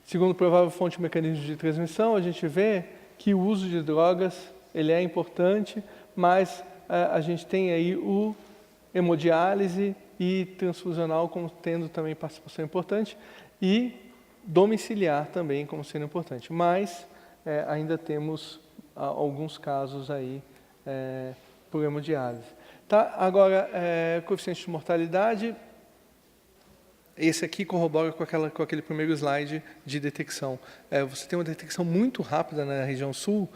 Segundo provável fonte de mecanismo de transmissão, a gente vê que o uso de drogas ele é importante, mas a gente tem aí o hemodiálise e transfusional como tendo também participação importante e domiciliar também como sendo importante. Mas ainda temos alguns casos aí por hemodiálise. Tá? Agora, coeficiente de mortalidade. Esse aqui corrobora com aquele primeiro slide de detecção. Você tem uma detecção muito rápida na região sul,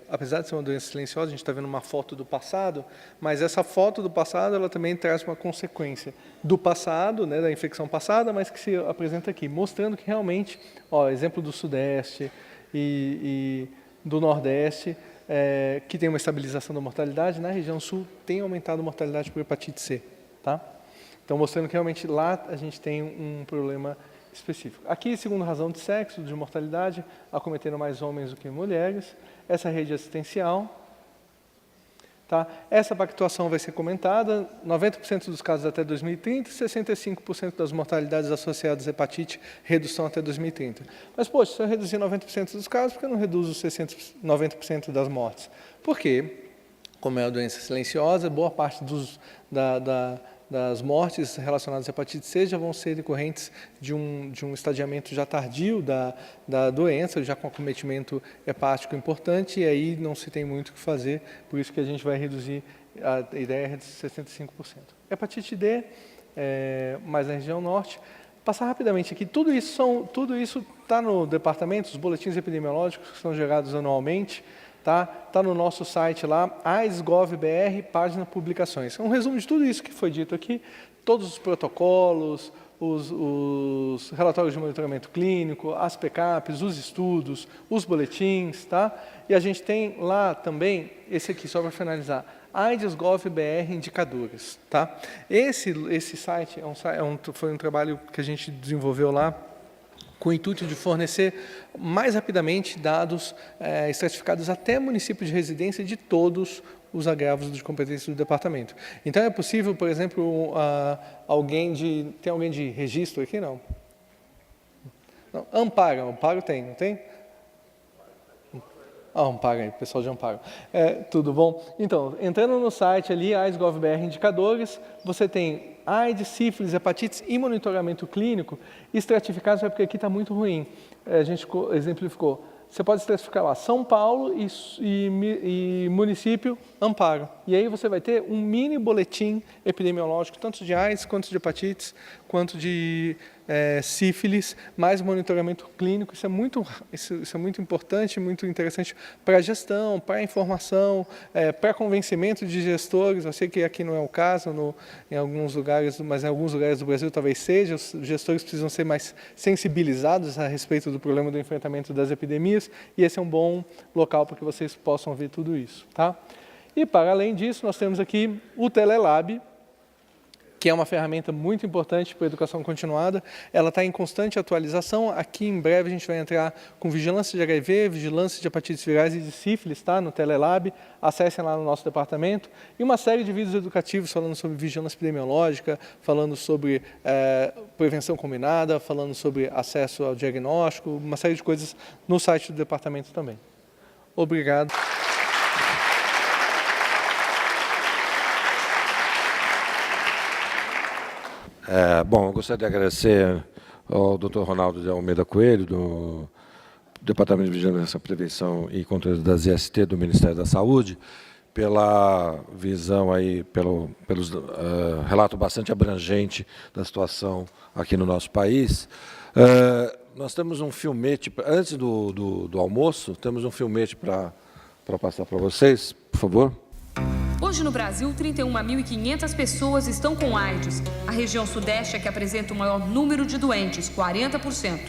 apesar de ser uma doença silenciosa, a gente está vendo uma foto do passado, mas essa foto do passado ela também traz uma consequência do passado, né, da infecção passada, mas que se apresenta aqui, mostrando que realmente, exemplo do Sudeste e do Nordeste, que tem uma estabilização da mortalidade, na região sul tem aumentado a mortalidade por hepatite C. Tá? Então, mostrando que realmente lá a gente tem um problema específico. Aqui, segundo razão de sexo, de mortalidade, acometendo mais homens do que mulheres. Essa rede assistencial. Tá? Essa pactuação vai ser comentada. 90% dos casos até 2030 e 65% das mortalidades associadas à hepatite, redução até 2030. Mas, poxa, se eu reduzir 90% dos casos, por que eu não reduzo os 90% das mortes? Por quê? Como é uma doença silenciosa, boa parte das mortes relacionadas à hepatite C já vão ser decorrentes de um estadiamento já tardio da doença, já com acometimento hepático importante, e aí não se tem muito o que fazer, por isso que a gente vai reduzir, a ideia é reduzir 65%. Hepatite D, mais na região norte. Passar rapidamente aqui, tudo isso está no departamento, os boletins epidemiológicos que são gerados anualmente, Tá no nosso site lá, AIS.gov.br, página publicações. É um resumo de tudo isso que foi dito aqui, todos os protocolos, os relatórios de monitoramento clínico, as PCAPs, os estudos, os boletins, tá? E a gente tem lá também, esse aqui, só para finalizar, AIDS.gov.br indicadores, tá? Esse site foi um trabalho que a gente desenvolveu lá, com o intuito de fornecer mais rapidamente dados estratificados até município de residência de todos os agravos de competência do departamento. Então, é possível, por exemplo, tem alguém de registro aqui? Não. Amparo tem, não tem? Amparo aí, pessoal de Amparo. Tudo bom? Então, entrando no site ali, AIDS.gov.br indicadores, você tem AIDS, sífilis, hepatites e monitoramento clínico estratificados, porque aqui está muito ruim. A gente exemplificou. Você pode estratificar lá São Paulo e município Amparo. E aí você vai ter um mini boletim epidemiológico, tanto de AIDS, quanto de hepatites, quanto de sífilis, mais monitoramento clínico. Isso é muito importante, muito interessante para a gestão, para a informação, para convencimento de gestores. Eu sei que aqui não é o caso, em alguns lugares, mas em alguns lugares do Brasil talvez seja. Os gestores precisam ser mais sensibilizados a respeito do problema do enfrentamento das epidemias, e esse é um bom local para que vocês possam ver tudo isso. Tá? E, para além disso, nós temos aqui o Telelab, que é uma ferramenta muito importante para a educação continuada. Ela está em constante atualização. Aqui, em breve, a gente vai entrar com vigilância de HIV, vigilância de hepatites virais e de sífilis, tá? No Telelab. Acessem lá no nosso departamento. E uma série de vídeos educativos falando sobre vigilância epidemiológica, falando sobre prevenção combinada, falando sobre acesso ao diagnóstico, uma série de coisas no site do departamento também. Obrigado. Bom, eu gostaria de agradecer ao Dr. Ronaldo de Almeida Coelho, do Departamento de Vigilância, Prevenção e Controle das IST do Ministério da Saúde, pela visão aí, pelo relato bastante abrangente da situação aqui no nosso país. Nós temos um filmete, antes do almoço, temos um filmete para passar para vocês, por favor. Hoje no Brasil, 31.500 pessoas estão com AIDS. A região sudeste é que apresenta o maior número de doentes, 40%.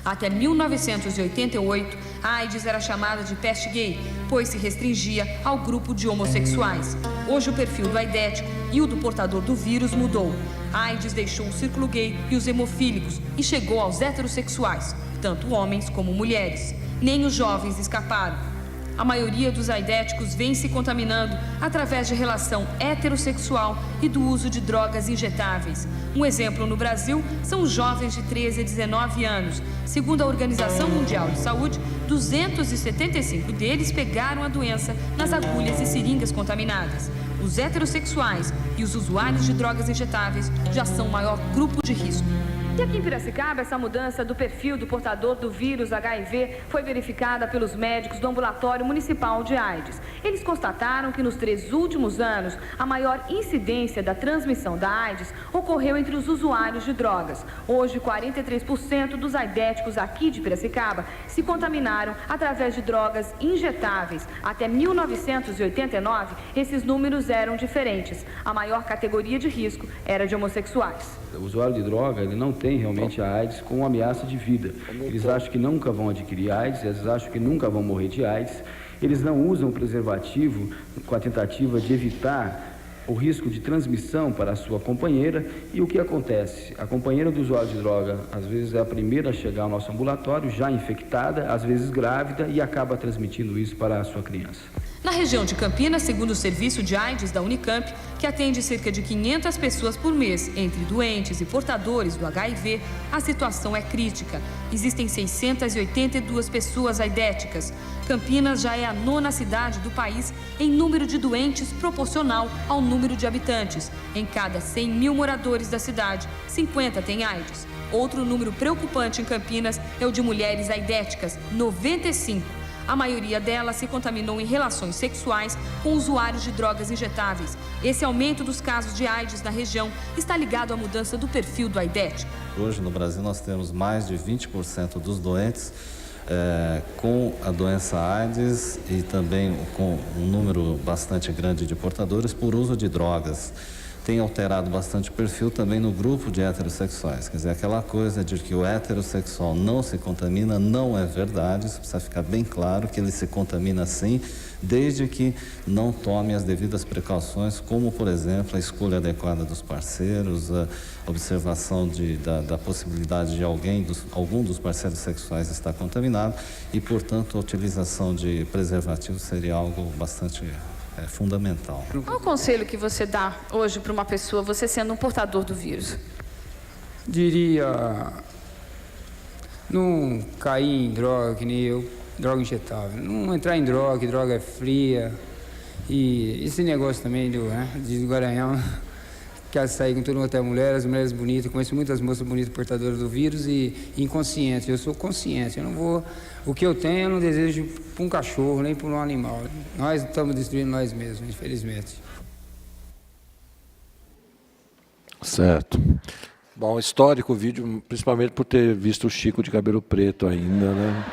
Até 1988, a AIDS era chamada de peste gay, pois se restringia ao grupo de homossexuais. Hoje o perfil do aidético e o do portador do vírus mudou. A AIDS deixou o círculo gay e os hemofílicos e chegou aos heterossexuais, tanto homens como mulheres. Nem os jovens escaparam. A maioria dos aidéticos vem se contaminando através de relação heterossexual e do uso de drogas injetáveis. Um exemplo no Brasil são os jovens de 13 a 19 anos. Segundo a Organização Mundial de Saúde, 275 deles pegaram a doença nas agulhas e seringas contaminadas. Os heterossexuais e os usuários de drogas injetáveis já são o maior grupo de risco. E aqui em Piracicaba, essa mudança do perfil do portador do vírus HIV foi verificada pelos médicos do Ambulatório Municipal de AIDS. Eles constataram que nos 3 últimos anos, a maior incidência da transmissão da AIDS ocorreu entre os usuários de drogas. Hoje, 43% dos aidéticos aqui de Piracicaba se contaminaram através de drogas injetáveis. Até 1989, esses números eram diferentes. A maior categoria de risco era de homossexuais. O usuário de droga, ele não tem realmente a AIDS com ameaça de vida. Eles acham que nunca vão adquirir AIDS, eles acham que nunca vão morrer de AIDS. Eles não usam preservativo com a tentativa de evitar o risco de transmissão para a sua companheira. E o que acontece? A companheira do usuário de droga, às vezes, é a primeira a chegar ao nosso ambulatório, já infectada, às vezes grávida, e acaba transmitindo isso para a sua criança. Na região de Campinas, segundo o Serviço de AIDS da Unicamp, que atende cerca de 500 pessoas por mês, entre doentes e portadores do HIV, a situação é crítica. Existem 682 pessoas aidéticas. Campinas já é a 9ª cidade do país em número de doentes proporcional ao número de habitantes. Em cada 100 mil moradores da cidade, 50 têm AIDS. Outro número preocupante em Campinas é o de mulheres aidéticas, 95. A maioria delas se contaminou em relações sexuais com usuários de drogas injetáveis. Esse aumento dos casos de AIDS na região está ligado à mudança do perfil do aidético. Hoje no Brasil nós temos mais de 20% dos doentes com a doença AIDS e também com um número bastante grande de portadores por uso de drogas. Tem alterado bastante o perfil também no grupo de heterossexuais. Quer dizer, aquela coisa de que o heterossexual não se contamina não é verdade. Isso precisa ficar bem claro que ele se contamina sim, desde que não tome as devidas precauções, como, por exemplo, a escolha adequada dos parceiros, a observação da possibilidade de algum dos parceiros sexuais estar contaminado e, portanto, a utilização de preservativos seria algo bastante fundamental. Qual o conselho que você dá hoje para uma pessoa, você sendo um portador do vírus? Diria, não cair em droga, que nem eu, droga injetável. Não entrar em droga, que droga é fria. E esse negócio também de Garanhão, quer sair com todo mundo até mulher, as mulheres bonitas. Conheço muitas moças bonitas portadoras do vírus e inconscientes. Eu sou consciente, eu não vou... O que eu tenho, eu não desejo para um cachorro, nem para um animal. Nós estamos destruindo nós mesmos, infelizmente. Certo. Bom, histórico o vídeo, principalmente por ter visto o Chico de cabelo preto ainda, né?